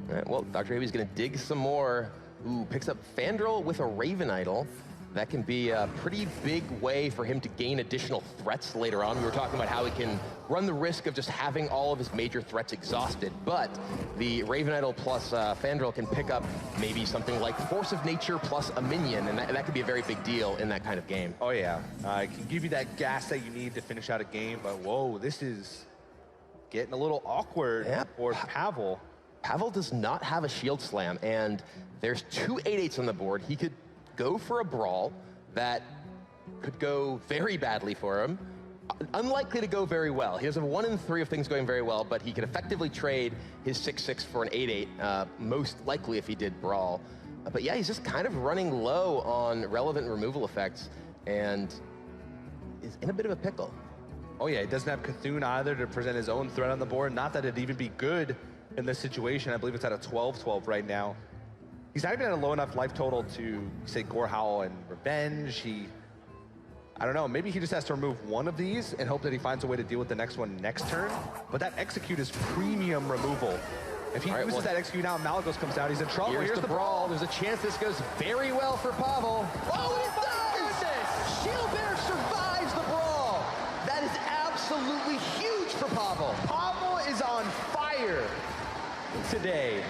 All right, well, Dr. Hippie's gonna dig some more. Ooh, picks up Fandral with a Raven Idol. That can be a pretty big way for him to gain additional threats later on. We were talking about how he can run the risk of just having all of his major threats exhausted, but the Raven Idol plus Fandral can pick up maybe something like Force of Nature plus a minion, and that could be a very big deal in that kind of game. Oh yeah, it can give you that gas that you need to finish out a game, but whoa, this is getting a little awkward for Pavel. Pavel does not have a Shield Slam, and there's 2 8/8s on the board. He could go for a Brawl that could go very badly for him. Unlikely to go very well. He has a 1 in 3 of things going very well, but he could effectively trade his 6/6 for an 8/8, most likely if he did Brawl. But yeah, he's just kind of running low on relevant removal effects and is in a bit of a pickle. Oh yeah, he doesn't have Cthulhu either to present his own threat on the board. Not that it'd even be good in this situation. I believe it's at a 12-12 right now. He's not even at a low enough life total to say Gore Howl and Revenge. I don't know, maybe he just has to remove one of these and hope that he finds a way to deal with the next one next turn. But that Execute is premium removal. If he uses that Execute now and Malagos comes out, he's in trouble. Here's the Brawl. There's a chance this goes very well for Pavel. Oh, it does! Shield Bearer survives the Brawl. That is absolutely huge for Pavel. Pavel is on fire today.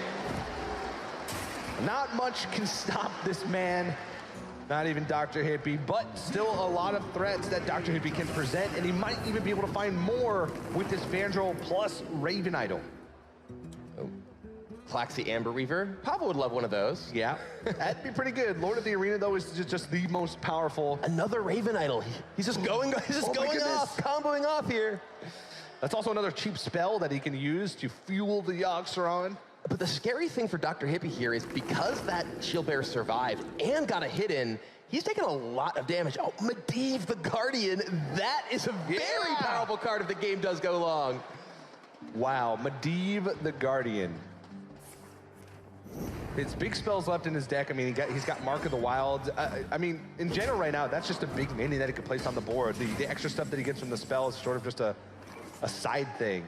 Not much can stop this man, not even Dr. Hippie, but still a lot of threats that Dr. Hippie can present, and he might even be able to find more with this Fandral plus Raven Idol. Oh. Plaxi Amber Weaver. Pavel would love one of those. Yeah, that'd be pretty good. Lord of the Arena, though, is just the most powerful. Another Raven Idol. He's just going off, comboing off here. That's also another cheap spell that he can use to fuel the Yoxeron. But the scary thing for Dr. Hippie here is because that Shield Bearer survived and got a hit in, he's taken a lot of damage. Oh, Medivh the Guardian, that is a very powerful card if the game does go long. Wow, Medivh the Guardian. It's big spells left in his deck. I mean, he's got Mark of the Wild. I mean, in general right now, that's just a big mini that he could place on the board. The extra stuff that he gets from the spell is sort of just a side thing.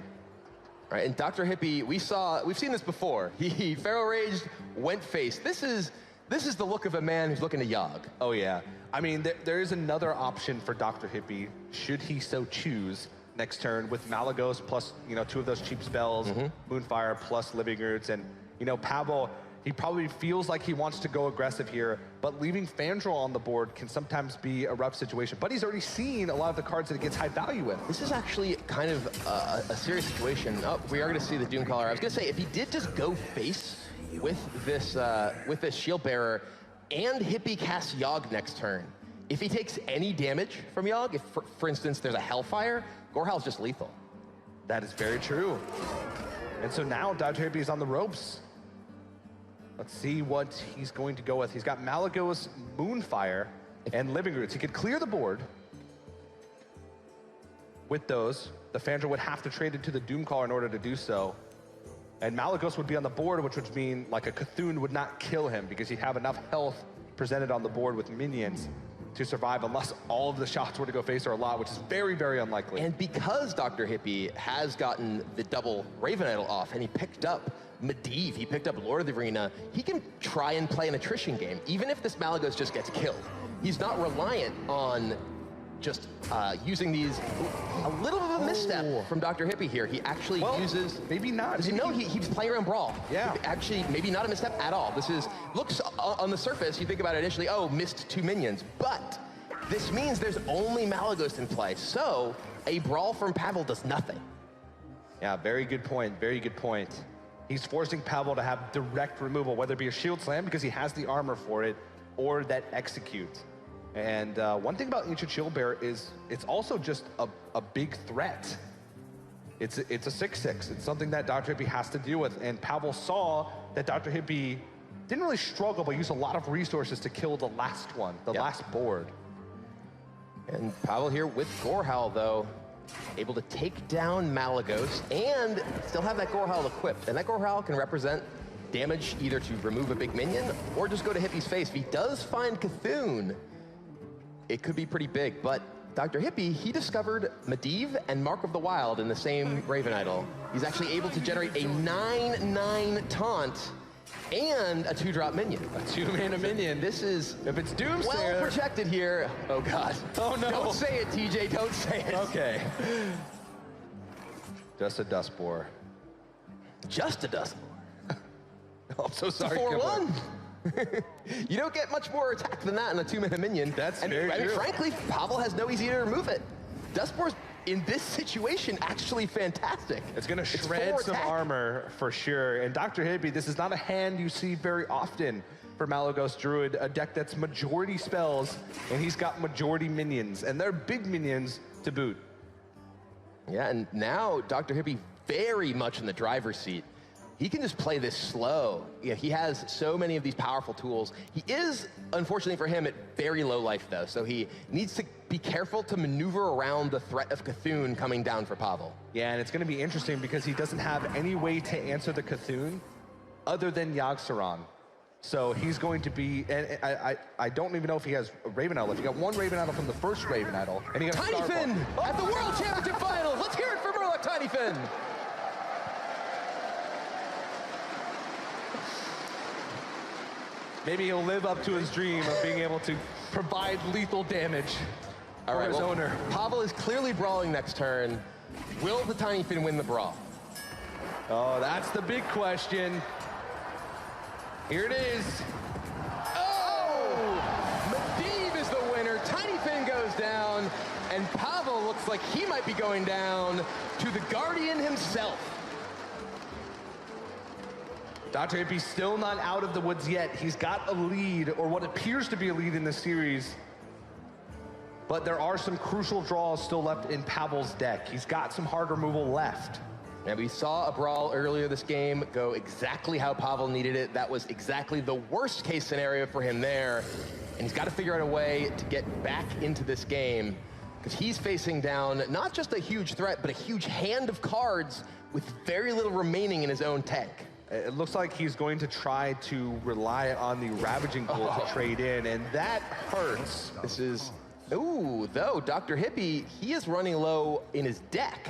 Right, and Dr. Hippie, we've seen this before. He Pharaoh Raged, went face. This is the look of a man who's looking to Yogg. Oh yeah. I mean, there is another option for Dr. Hippie, should he so choose, next turn with Malagos plus, 2 of those cheap spells, Moonfire plus Living Roots, and, Pavel, he probably feels like he wants to go aggressive here, but leaving Fandral on the board can sometimes be a rough situation. But he's already seen a lot of the cards that he gets high value with. This is actually kind of a serious situation. Oh, we are going to see the Doomcaller. I was going to say, if he did just go face with this Shield Bearer and Hippie casts Yogg next turn, if he takes any damage from Yogg, if, for instance, there's a Hellfire, Gorehowl's just lethal. That is very true. And so now Dr. Hippie is on the ropes. Let's see what he's going to go with. He's got Malagos, Moonfire, and Living Roots. He could clear the board with those. The Fandral would have to trade into the Doomcaller in order to do so. And Malagos would be on the board, which would mean like a Cthulhu would not kill him because he'd have enough health presented on the board with minions to survive unless all of the shots were to go face or a lot, which is very, very unlikely. And because Dr. Hippie has gotten the double Raven Idol off and he picked up Medivh, he picked up Lord of the Arena, he can try and play an attrition game, even if this Malagos just gets killed. He's not reliant on just using these. A little bit of a misstep from Dr. Hippie here. He actually uses... Maybe not. He's playing around Brawl. Yeah. Actually, maybe not a misstep at all. This is, looks on the surface, you think about it initially, oh, missed 2 minions. But this means there's only Malagos in play. So a Brawl from Pavel does nothing. Yeah, very good point. Very good point. He's forcing Pavel to have direct removal, whether it be a Shield Slam because he has the armor for it, or that Execute. And one thing about Ancient Shield Bearer is it's also just a big threat. It's a 6/6. It's something that Dr. Hippie has to deal with. And Pavel saw that Dr. Hippie didn't really struggle, but used a lot of resources to kill the last one, the last board. And Pavel here with Gorehowl, though, able to take down Malagos and still have that Gorehowl equipped. And that Gorehowl can represent damage either to remove a big minion or just go to Hippie's face. If he does find Cthulhu, it could be pretty big. But Dr. Hippie, he discovered Medivh and Mark of the Wild in the same Raven Idol. He's actually able to generate a 9/9 taunt and a 2-drop minion. A 2-mana minion. This is, if it's Doomsayer, well protected here. Oh God. Oh no. Don't say it, TJ, don't say it. Okay. Just a Dust Boar. Just a Dust Boar. Oh, I'm so sorry. It's a 4/1. You don't get much more attack than that in a 2-mana minion. That's very true. Frankly, Pavel has no easy to remove it. Dustboar's in this situation actually fantastic. It's going to shred some armor for sure. And Dr. Hippie, this is not a hand you see very often for Malagos Druid, a deck that's majority spells, and he's got majority minions, and they're big minions to boot. Yeah, and now Dr. Hippie very much in the driver's seat. He can just play this slow. Yeah, he has so many of these powerful tools. He is, unfortunately for him, at very low life though, so he needs to be careful to maneuver around the threat of Cthulhu coming down for Pavel. Yeah, and it's going to be interesting because he doesn't have any way to answer the Cthulhu other than Yogg-Saron. So he's going to be, and I don't even know if he has a Raven Idol. He got one Raven Idol from the first Raven Idol, and he got Tiny Finn at the World Championship Finals. Let's hear it for Murloc Tiny Finn. Maybe he'll live up to his dream of being able to provide lethal damage for his owner. Pavel is clearly brawling next turn. Will the Tiny Finn win the brawl? Oh, that's the big question. Here it is. Oh! Medivh is the winner. Tiny Finn goes down, and Pavel looks like he might be going down to the Guardian himself. Dr. Hippie's still not out of the woods yet. He's got a lead, or what appears to be a lead in this series. But there are some crucial draws still left in Pavel's deck. He's got some hard removal left. And we saw a brawl earlier this game go exactly how Pavel needed it. That was exactly the worst case scenario for him there. And he's got to figure out a way to get back into this game, because he's facing down not just a huge threat, but a huge hand of cards with very little remaining in his own tank. It looks like he's going to try to rely on the Ravaging Pool to trade in, and that hurts. This is, ooh, though, Dr. Hippie, he is running low in his deck.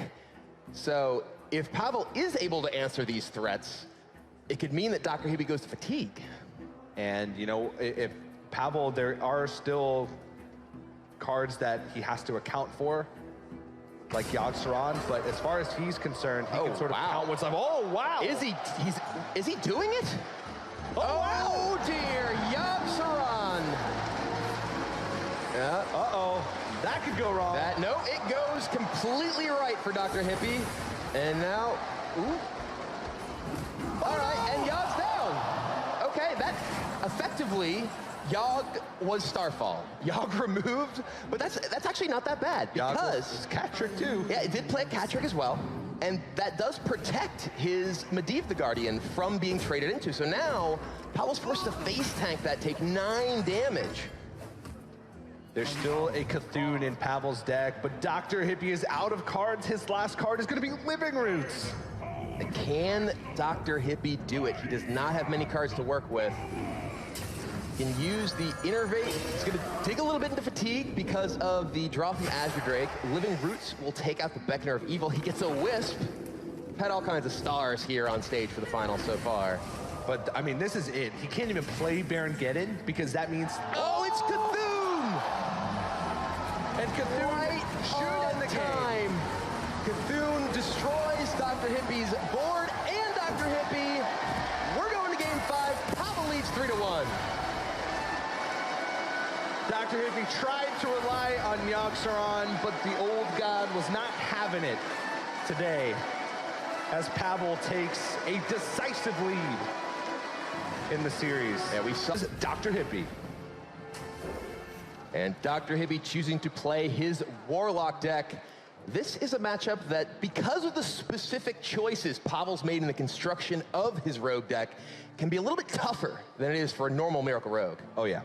So if Pavel is able to answer these threats, it could mean that Dr. Hippie goes to fatigue. And, you know, if Pavel, there are still cards that he has to account for, like Yogg-Saron, but as far as he's concerned, he can sort of count what's up. Oh, wow! Is he doing it? Oh dear, Yogg-Saron. Yeah. Uh-oh, that could go wrong. No, it goes completely right for Dr. Hippie. And now, ooh. All right, and Yogg's down. Okay, that effectively, Yogg was Starfall. Yogg removed, but that's actually not that bad, because it's cat trick too. Yeah, it did play a cat trick as well, and that does protect his Medivh the Guardian from being traded into. So now Pavel's forced to face tank that, take 9 damage. There's still a Cthulhu in Pavel's deck, but Dr. Hippie is out of cards. His last card is going to be Living Roots. Can Dr. Hippie do it? He does not have many cards to work with. Can use the Innervate. He's going to dig a little bit into fatigue because of the draw from Azure Drake. Living Roots will take out the Beckoner of Evil. He gets a Wisp. We've had all kinds of stars here on stage for the finals so far. But, I mean, this is it. He can't even play Baron Geddon because that means... Oh, it's Cthulhu! And Cthulhu right on the time. Cthulhu destroys Dr. Hippie's board and Dr. Hippie. We're going to game 5. Pavel leads 3-1. Dr. Hippie tried to rely on Yogg-Saron, but the old god was not having it today, as Pavel takes a decisive lead in the series. Yeah, we saw Dr. Hippie. And Dr. Hippie choosing to play his Warlock deck. This is a matchup that, because of the specific choices Pavel's made in the construction of his Rogue deck, can be a little bit tougher than it is for a normal Miracle Rogue. Oh yeah,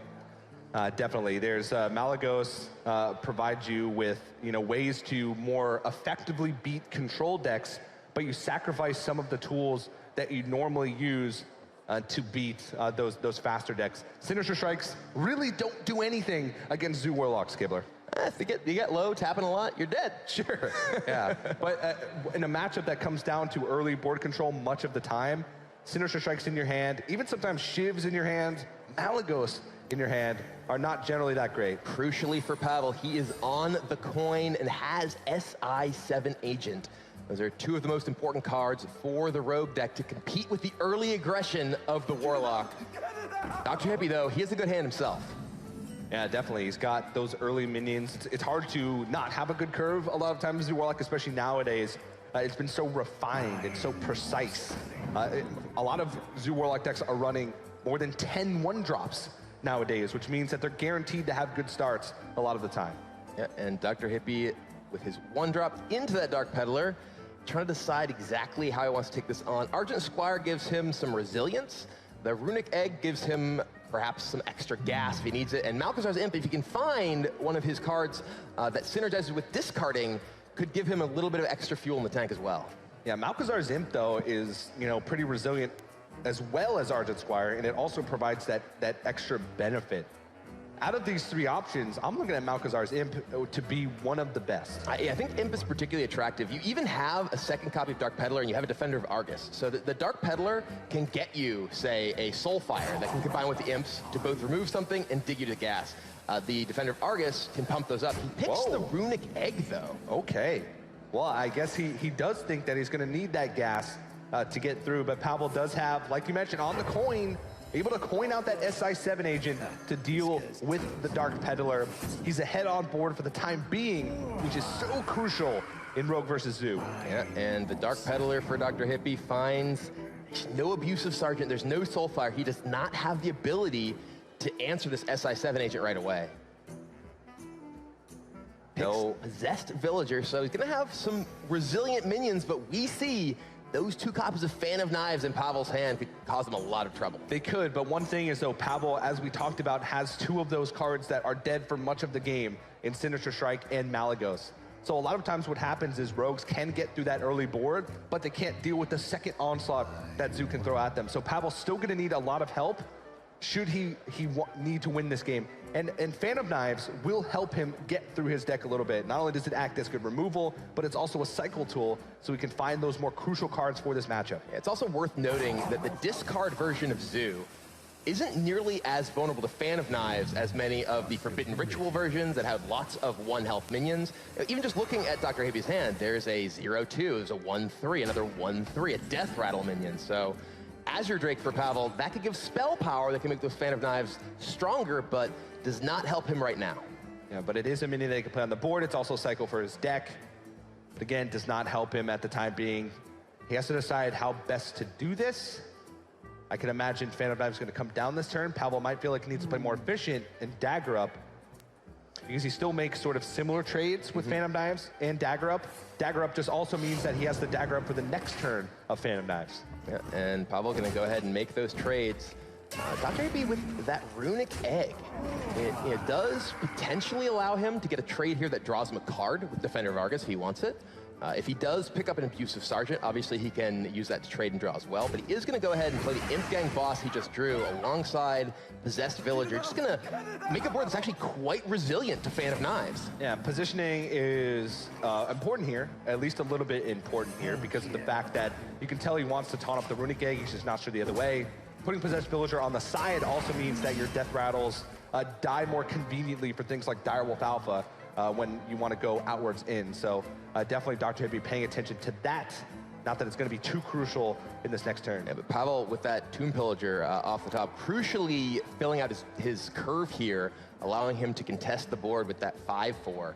definitely. There's Malygos provides you with ways to more effectively beat control decks, but you sacrifice some of the tools that you normally use to beat those faster decks. Sinister Strikes really don't do anything against Zoo Warlocks, Kibler. If you get low, tapping a lot, you're dead. Sure, yeah. But in a matchup that comes down to early board control much of the time, Sinister Strikes in your hand, even sometimes Shivs in your hand, Malygos in your hand, are not generally that great. Crucially for Pavel, he is on the coin and has SI7 Agent. Those are two of the most important cards for the Rogue deck to compete with the early aggression of the Warlock. Dr. Hippie, though, he has a good hand himself. Yeah, definitely. He's got those early minions. It's hard to not have a good curve a lot of times as Warlock, especially nowadays. It's been so refined and so precise. A lot of Zoo Warlock decks are running more than 10 1-drops nowadays, which means that they're guaranteed to have good starts a lot of the time. Yeah, and Dr. Hippie, with his 1-drop into that Dark Peddler, trying to decide exactly how he wants to take this on. Argent Squire gives him some resilience. The Runic Egg gives him perhaps some extra gas if he needs it. And Malchezaar's Imp, if he can find one of his cards that synergizes with discarding, could give him a little bit of extra fuel in the tank as well. Yeah, Malchezaar's Imp, though, is pretty resilient as well as Argent Squire, and it also provides that extra benefit. Out of these three options, I'm looking at Malchezaar's Imp to be one of the best. I think Imp is particularly attractive. You even have a second copy of Dark Peddler, and you have a Defender of Argus. So the Dark Peddler can get you, say, a Soulfire that can combine with the Imps to both remove something and dig you to gas. The Defender of Argus can pump those up. He picks the Runic Egg, though. Okay. Well, I guess he does think that he's going to need that gas to get through, but Pavel does have, like you mentioned, on the coin, able to coin out that SI7 agent to deal with the Dark Peddler. He's ahead on board for the time being, which is so crucial in Rogue versus Zoo. Yeah, and the Dark Peddler for Dr. Hippie finds no Abusive Sergeant. There's no Soulfire. He does not have the ability to answer this SI7 agent right away. No Possessed Villager, so he's going to have some resilient minions, but we see those two copies of Fan of Knives in Pavel's hand could cause him a lot of trouble. They could, but one thing is, though, Pavel, as we talked about, has two of those cards that are dead for much of the game in Sinister Strike and Malygos. So a lot of times what happens is rogues can get through that early board, but they can't deal with the second onslaught that Zoo can throw at them. So Pavel's still going to need a lot of help should he need to win this game. And Fan of Knives will help him get through his deck a little bit. Not only does it act as good removal, but it's also a cycle tool, so he can find those more crucial cards for this matchup. It's also worth noting that the discard version of Zoo isn't nearly as vulnerable to Fan of Knives as many of the Forbidden Ritual versions that have lots of 1-health minions. Even just looking at Dr. Hippie's hand, there's a 0-2, there's a 1-3, another 1-3, a Death Rattle minion. So Azure Drake for Pavel, that could give spell power that can make those Fan of Knives stronger, but does not help him right now. Yeah, but it is a minion that he can play on the board. It's also a cycle for his deck. But again, does not help him at the time being. He has to decide how best to do this. I can imagine Fan of Knives is going to come down this turn. Pavel might feel like he needs to play more efficient and Dagger Up, because he still makes sort of similar trades with Fan of Knives and Dagger Up. Dagger Up just also means that he has the Dagger Up for the next turn of Fan of Knives. Yeah, and Pavel going to go ahead and make those trades. Dr. Hippie with that Runic Egg, it does potentially allow him to get a trade here that draws him a card with Defender of Argus if he wants it. If he does pick up an Abusive Sergeant, obviously he can use that to trade and draw as well, but he is going to go ahead and play the Imp Gang boss he just drew alongside Possessed Villager, just going to make a board that's actually quite resilient to Fan of Knives. Yeah, positioning is important here, at least a little bit important here, because of the fact that you can tell he wants to taunt up the Runic Egg, he's just not sure the other way. Putting Possessed Villager on the side also means that your Death Rattles die more conveniently for things like Direwolf Alpha when you want to go outwards in. So definitely Dr. Hippie paying attention to that. Not that it's going to be too crucial in this next turn. Yeah, but Pavel with that Tomb Pillager off the top, crucially filling out his curve here, allowing him to contest the board with that 5-4.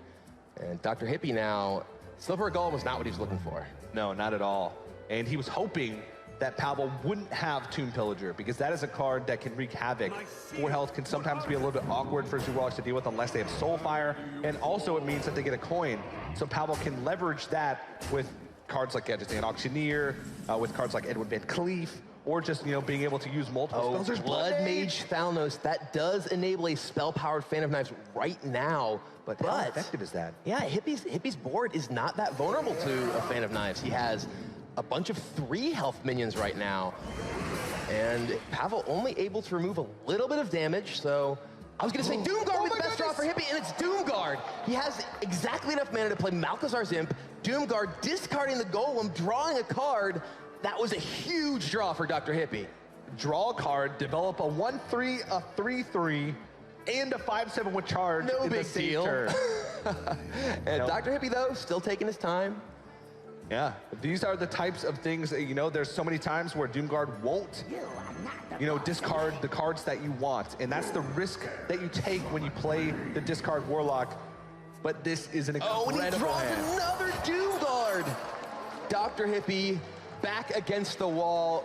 And Dr. Hippie now, Silver Golem was not what he was looking for. No, not at all. And he was hoping that Pavel wouldn't have Tomb Pillager, because that is a card that can wreak havoc. 4 health can sometimes be a little bit awkward for Zubrox to deal with unless they have Soulfire, and also it means that they get a coin. So Pavel can leverage that with cards like Gadgeting Auctioneer, with cards like Edwin Van Cleef, or just, you know, being able to use multiple spells. There's Blood Mage Thalnos, that does enable a spell-powered Fan of Knives right now. But how effective is that? Yeah, Hippie's board is not that vulnerable to a Fan of Knives. He has a bunch of 3 health minions right now. And Pavel only able to remove a little bit of damage, so I was gonna say Doomguard with the best draw for Hippie, and it's Doomguard. He has exactly enough mana to play Malchezaar's Imp, Doomguard discarding the Golem, drawing a card. That was a huge draw for Dr. Hippie. Draw a card, develop a 1/3, a 3/3, and a 5/7 with charge. No big deal. Turn. And Dr. Hippie, though, still taking his time. Yeah, these are the types of things that, you know, there's so many times where Doomguard won't, you know, discard the cards that you want. And that's the risk that you take when you play the discard Warlock. But this is an incredible and he draws hand. another Doomguard. Dr. Hippie back against the wall.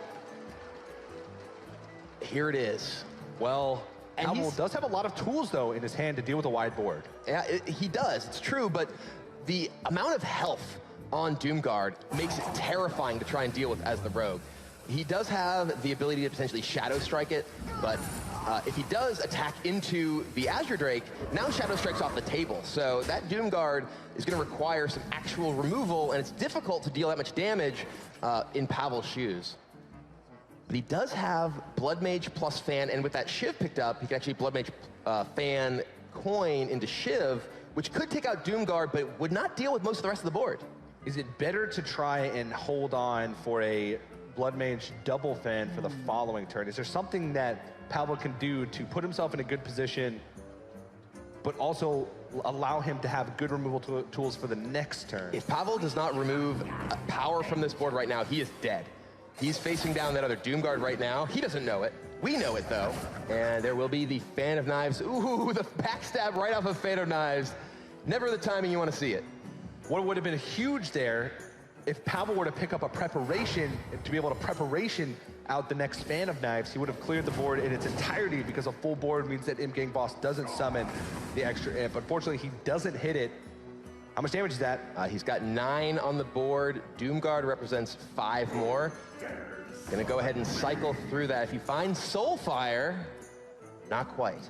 Here it is. Well, Pavel does have a lot of tools, though, in his hand to deal with a wide board. Yeah, he does. It's true, but the amount of health on Doomguard makes it terrifying to try and deal with as the rogue. He does have the ability to potentially Shadow Strike it, but if he does attack into the Azure Drake, now Shadow Strike's off the table. So that Doomguard is going to require some actual removal, and it's difficult to deal that much damage in Pavel's shoes. But he does have Blood Mage plus Fan, and with that Shiv picked up, he can actually Blood Mage Fan coin into Shiv, which could take out Doomguard, but would not deal with most of the rest of the board. Is it better to try and hold on for a Blood Mage double Fan for the following turn? Is there something that Pavel can do to put himself in a good position, but also allow him to have good removal tools for the next turn? If Pavel does not remove power from this board right now, he is dead. He's facing down that other Doomguard right now. He doesn't know it. We know it, though. And there will be the Fan of Knives. Ooh, the backstab right off of Fan of Knives. Never the timing you want to see it. What would have been huge there if Pavel were to pick up a preparation, to be able to preparation out the next Fan of Knives, he would have cleared the board in its entirety, because a full board means that Imp Gang Boss doesn't summon the extra Imp. Unfortunately, he doesn't hit it. How much damage is that? He's got 9 on the board. Doomguard represents 5 more. Gonna go ahead and cycle through that. If he finds Soulfire, not quite.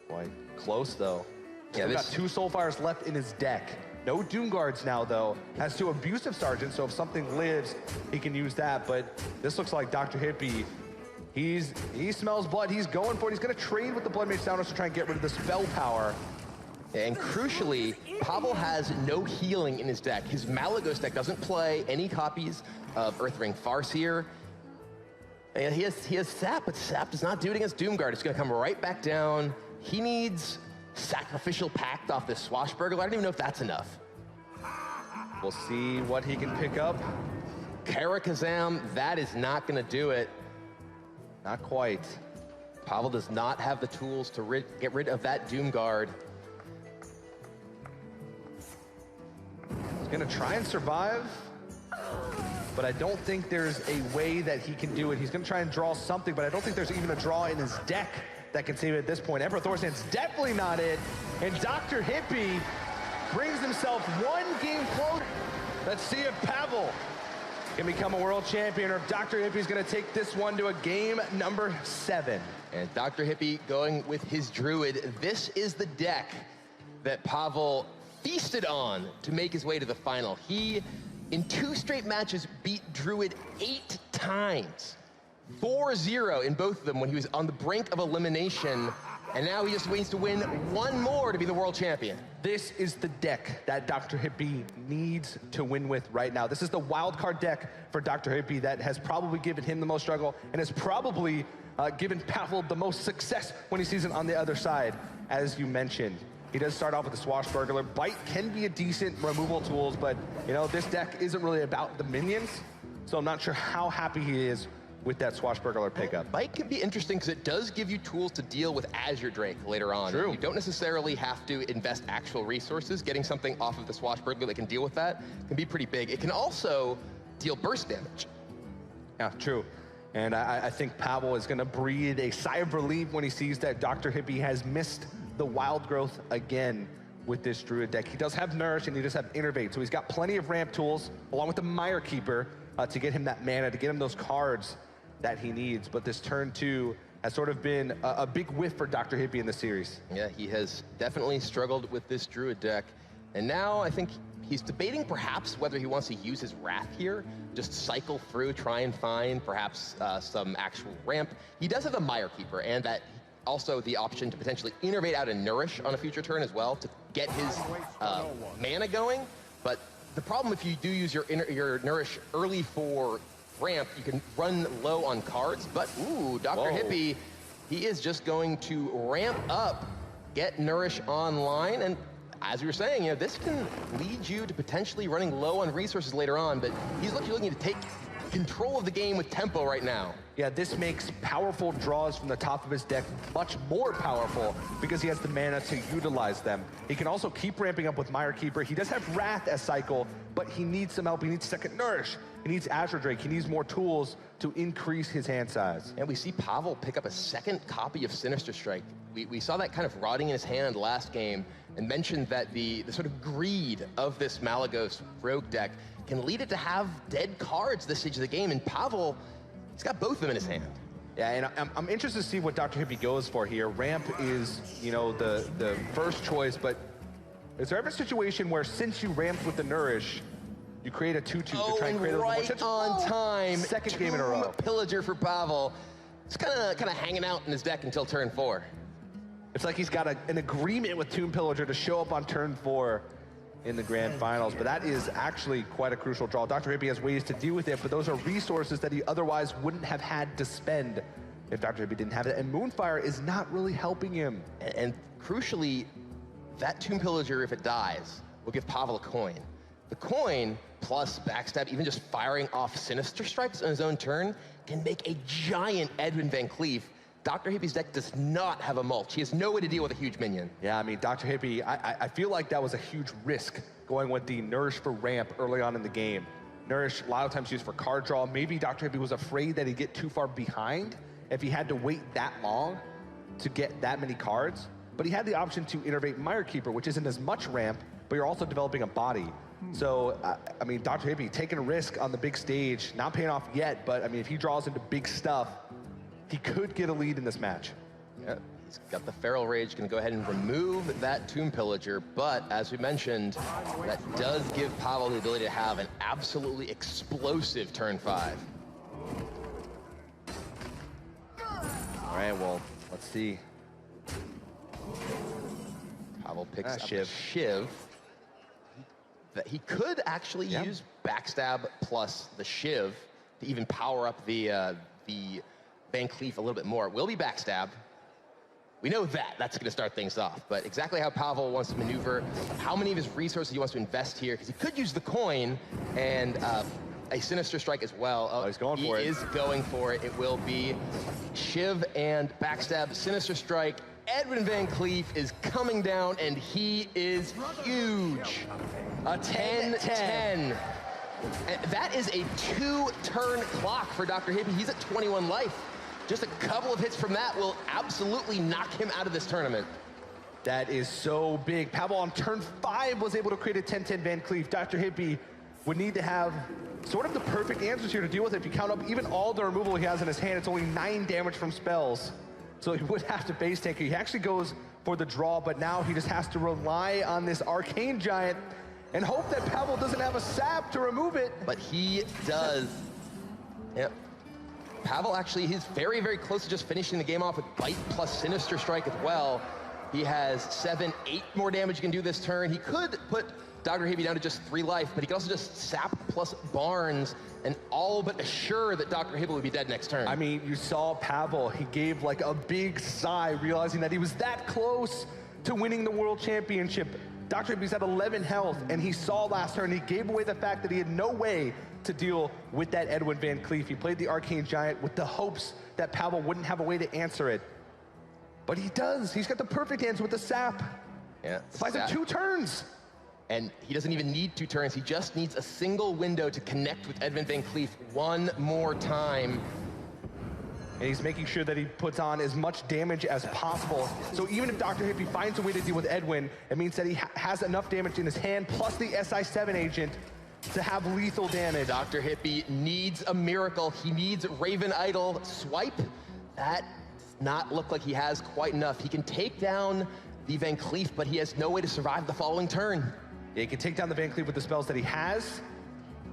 Quite close, though. Yeah, He's got 2 Soulfires left in his deck. No Doomguards now, though. Has 2 Abusive Sergeants, so if something lives, he can use that. But this looks like Dr. Hippie. He smells blood. He's going for it. He's going to trade with the Blood Mage Thalnos to try and get rid of the spell power. And crucially, Pavel has no healing in his deck. His Malagos deck doesn't play any copies of Earthring Farseer. And he has Sap, but Sap does not do it against Doomguard. It's going to come right back down. He needs Sacrificial Pact off this Swashbuckler. I don't even know if that's enough. We'll see what he can pick up. Karakazam, that is not going to do it. Not quite. Pavel does not have the tools to get rid of that Doomguard. He's going to try and survive, but I don't think there's a way that he can do it. He's going to try and draw something, but I don't think there's even a draw in his deck that can save it at this point. Emperor Thorstein's definitely not it, and Dr. Hippie brings himself 1 game closer. Let's see if Pavel can become a world champion, or if Dr. Hippie's going to take this one to a game number 7. And Dr. Hippie going with his Druid. This is the deck that Pavel feasted on to make his way to the final. He, in 2 straight matches, beat Druid 8 times. 4-0 in both of them when he was on the brink of elimination, and now he just needs to win 1 more to be the world champion. This is the deck that Dr. Hippie needs to win with right now. This is the wildcard deck for Dr. Hippie that has probably given him the most struggle, and has probably given Pavel the most success when he sees it on the other side, as you mentioned. He does start off with the Swashbuckler. Bite can be a decent removal tools, but you know, this deck isn't really about the minions, so I'm not sure how happy he is with that Swashbuckler pickup. Bite can be interesting because it does give you tools to deal with Azure Drake later on. True. You don't necessarily have to invest actual resources. Getting something off of the Swashbuckler that can deal with that can be pretty big. It can also deal burst damage. Yeah, true. And I think Pavel is going to breathe a sigh of relief when he sees that Dr. Hippie has missed the wild growth again with this Druid deck. He does have Nourish and he does have Innervate, so he's got plenty of ramp tools, along with the Mire Keeper, to get him that mana, to get him those cards that he needs. But this turn 2 has sort of been a big whiff for Dr. Hippie in the series. Yeah, he has definitely struggled with this Druid deck. And now I think he's debating perhaps whether he wants to use his Wrath here, just cycle through, try and find perhaps some actual ramp. He does have a Mire Keeper, and that also the option to potentially innervate out a Nourish on a future turn as well to get his mana going. But the problem if you do use your Nourish early for ramp, you can run low on cards. But ooh, Dr. Hippie, he is just going to ramp up, get Nourish online, and as we were saying, you know, this can lead you to potentially running low on resources later on, but he's looking to take control of the game with tempo right now. Yeah, this makes powerful draws from the top of his deck much more powerful because he has the mana to utilize them. He can also keep ramping up with Mire Keeper. He does have Wrath as cycle, but he needs some help. He needs second Nourish. He needs Azure Drake. He needs more tools to increase his hand size. And we see Pavel pick up a second copy of Sinister Strike. We saw that kind of rotting in his hand last game and mentioned that the sort of greed of this Malagos rogue deck can lead it to have dead cards this stage of the game, and Pavel, he's got both of them in his hand. Yeah, and I'm interested to see what Dr. Hippie goes for here. Ramp is, you know, the first choice, but is there ever a situation where since you ramped with the Nourish, you create a 2/2 to try and create a little more right on time. Second game in a row. Pillager for Pavel. It's kind of hanging out in his deck until turn 4. It's like he's got an agreement with Tomb Pillager to show up on turn 4 in the grand finals, but that is actually quite a crucial draw. Dr. Hippie has ways to deal with it, but those are resources that he otherwise wouldn't have had to spend if Dr. Hippie didn't have it, and Moonfire is not really helping him. And crucially, that Tomb Pillager, if it dies, will give Pavel a coin. The coin, plus Backstab, even just firing off Sinister Strikes on his own turn, can make a giant Edwin Van Cleef. Dr. Hippie's deck does not have a mulch. He has no way to deal with a huge minion. Yeah, I mean, Dr. Hippie, I feel like that was a huge risk going with the Nourish for ramp early on in the game. Nourish, a lot of times used for card draw. Maybe Dr. Hippie was afraid that he'd get too far behind if he had to wait that long to get that many cards. But he had the option to innervate Mire Keeper, which isn't as much ramp, but you're also developing a body. So, I mean, Dr. Hippie taking a risk on the big stage, not paying off yet, but I mean, if he draws into big stuff, he could get a lead in this match. Yeah, he's got the Feral Rage, going to go ahead and remove that Tomb Pillager, but as we mentioned, that does give Pavel the ability to have an absolutely explosive turn 5. All right, well, let's see. Pavel picks up a Shiv. That he could actually use Backstab plus the Shiv to even power up the Van Cleef a little bit more. It will be Backstab. We know that. That's going to start things off. But exactly how Pavel wants to maneuver, how many of his resources he wants to invest here, because he could use the coin and a Sinister Strike as well. Oh, he's going for it. He is going for it. It will be Shiv and Backstab, Sinister Strike. Edwin Van Cleef is coming down, and he is huge. A 10-10. And that is a 2-turn clock for Dr. Hippie. He's at 21 life. Just a couple of hits from that will absolutely knock him out of this tournament. That is so big. Pavel on turn 5 was able to create a 10-10 Van Cleef. Dr. Hippie would need to have sort of the perfect answers here to deal with it. If you count up even all the removal he has in his hand, it's only 9 damage from spells. So he would have to base tank. He actually goes for the draw, but now he just has to rely on this Arcane Giant and hope that Pavel doesn't have a sap to remove it. But he does. Yep. Pavel actually, he's very, very close to just finishing the game off with Bite plus Sinister Strike as well. He has 7, 8 more damage he can do this turn. He could put Dr. Hippie down to just 3 life, but he can also just sap plus Barnes and all but assure that Dr. Hippie would be dead next turn. I mean, you saw Pavel, he gave like a big sigh, realizing that he was that close to winning the World Championship. Dr. Hippie's at 11 health, and he saw last turn, he gave away the fact that he had no way to deal with that Edwin Van Cleef. He played the Arcane Giant with the hopes that Pavel wouldn't have a way to answer it. But he does. He's got the perfect answer with the sap. Yeah. Buys him 2 turns. And he doesn't even need 2 turns. He just needs a single window to connect with Edwin Van Cleef one more time. And he's making sure that he puts on as much damage as possible. So even if Dr. Hippie finds a way to deal with Edwin, it means that he has enough damage in his hand, plus the SI7 agent, to have lethal damage. Dr. Hippie needs a miracle. He needs Raven Idol swipe. That does not look like he has quite enough. He can take down the Van Cleef, but he has no way to survive the following turn. Yeah, he can take down the Van Cleef with the spells that he has.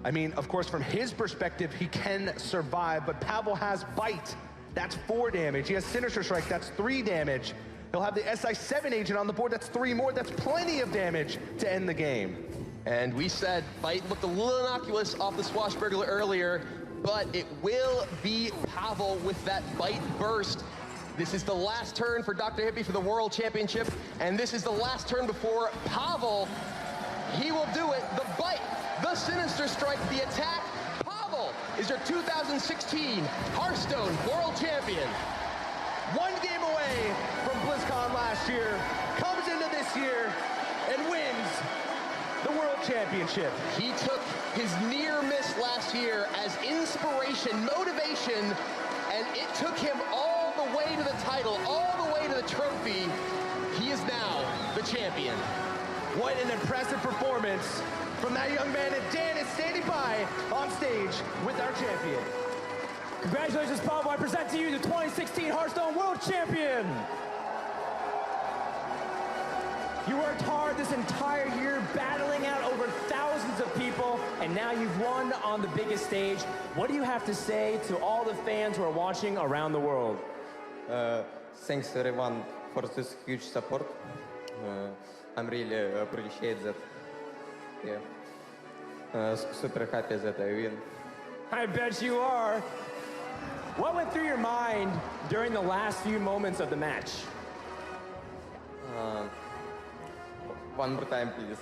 I mean, of course, from his perspective, he can survive, but Pavel has Bite. That's 4 damage. He has Sinister Strike. That's 3 damage. He'll have the SI7 agent on the board. That's 3 more. That's plenty of damage to end the game. And we said Bite looked a little innocuous off the Swashbuckler earlier, but it will be Pavel with that Bite burst. This is the last turn for Dr. Hippie for the World Championship, and this is the last turn before Pavel. He will do it. The Bite, the Sinister Strike, the attack. Pavel is your 2016 Hearthstone World Champion. 1 game away from BlizzCon last year, comes into this year and wins the World Championship. He took his near miss last year as inspiration, motivation, and it took him all the way to the title, all the way to the trophy. He is now the champion. What an impressive performance from that young man, and Dan is standing by on stage with our champion. Congratulations, Pavel. I present to you the 2016 Hearthstone World Champion. You worked hard this entire year, battling out over thousands of people, and now you've won on the biggest stage. What do you have to say to all the fans who are watching around the world? Thanks everyone for this huge support. I'm really appreciate that. Yeah. Super happy that I win. I bet you are. What went through your mind during the last few moments of the match? One more time, please.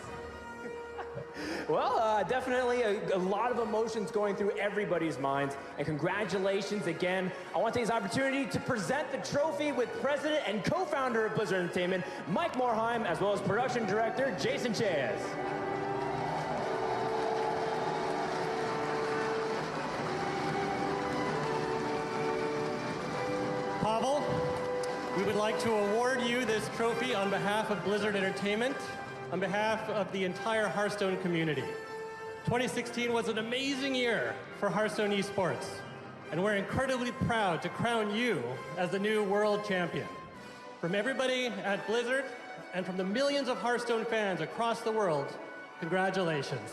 Well, definitely a lot of emotions going through everybody's minds. And congratulations again. I want to take this opportunity to present the trophy with President and co-founder of Blizzard Entertainment, Mike Morheim, as well as Production Director, Jason Chaz. Pavel, we would like to award you this trophy on behalf of Blizzard Entertainment, on behalf of the entire Hearthstone community. 2016 was an amazing year for Hearthstone esports, and we're incredibly proud to crown you as the new world champion. From everybody at Blizzard and from the millions of Hearthstone fans across the world, congratulations.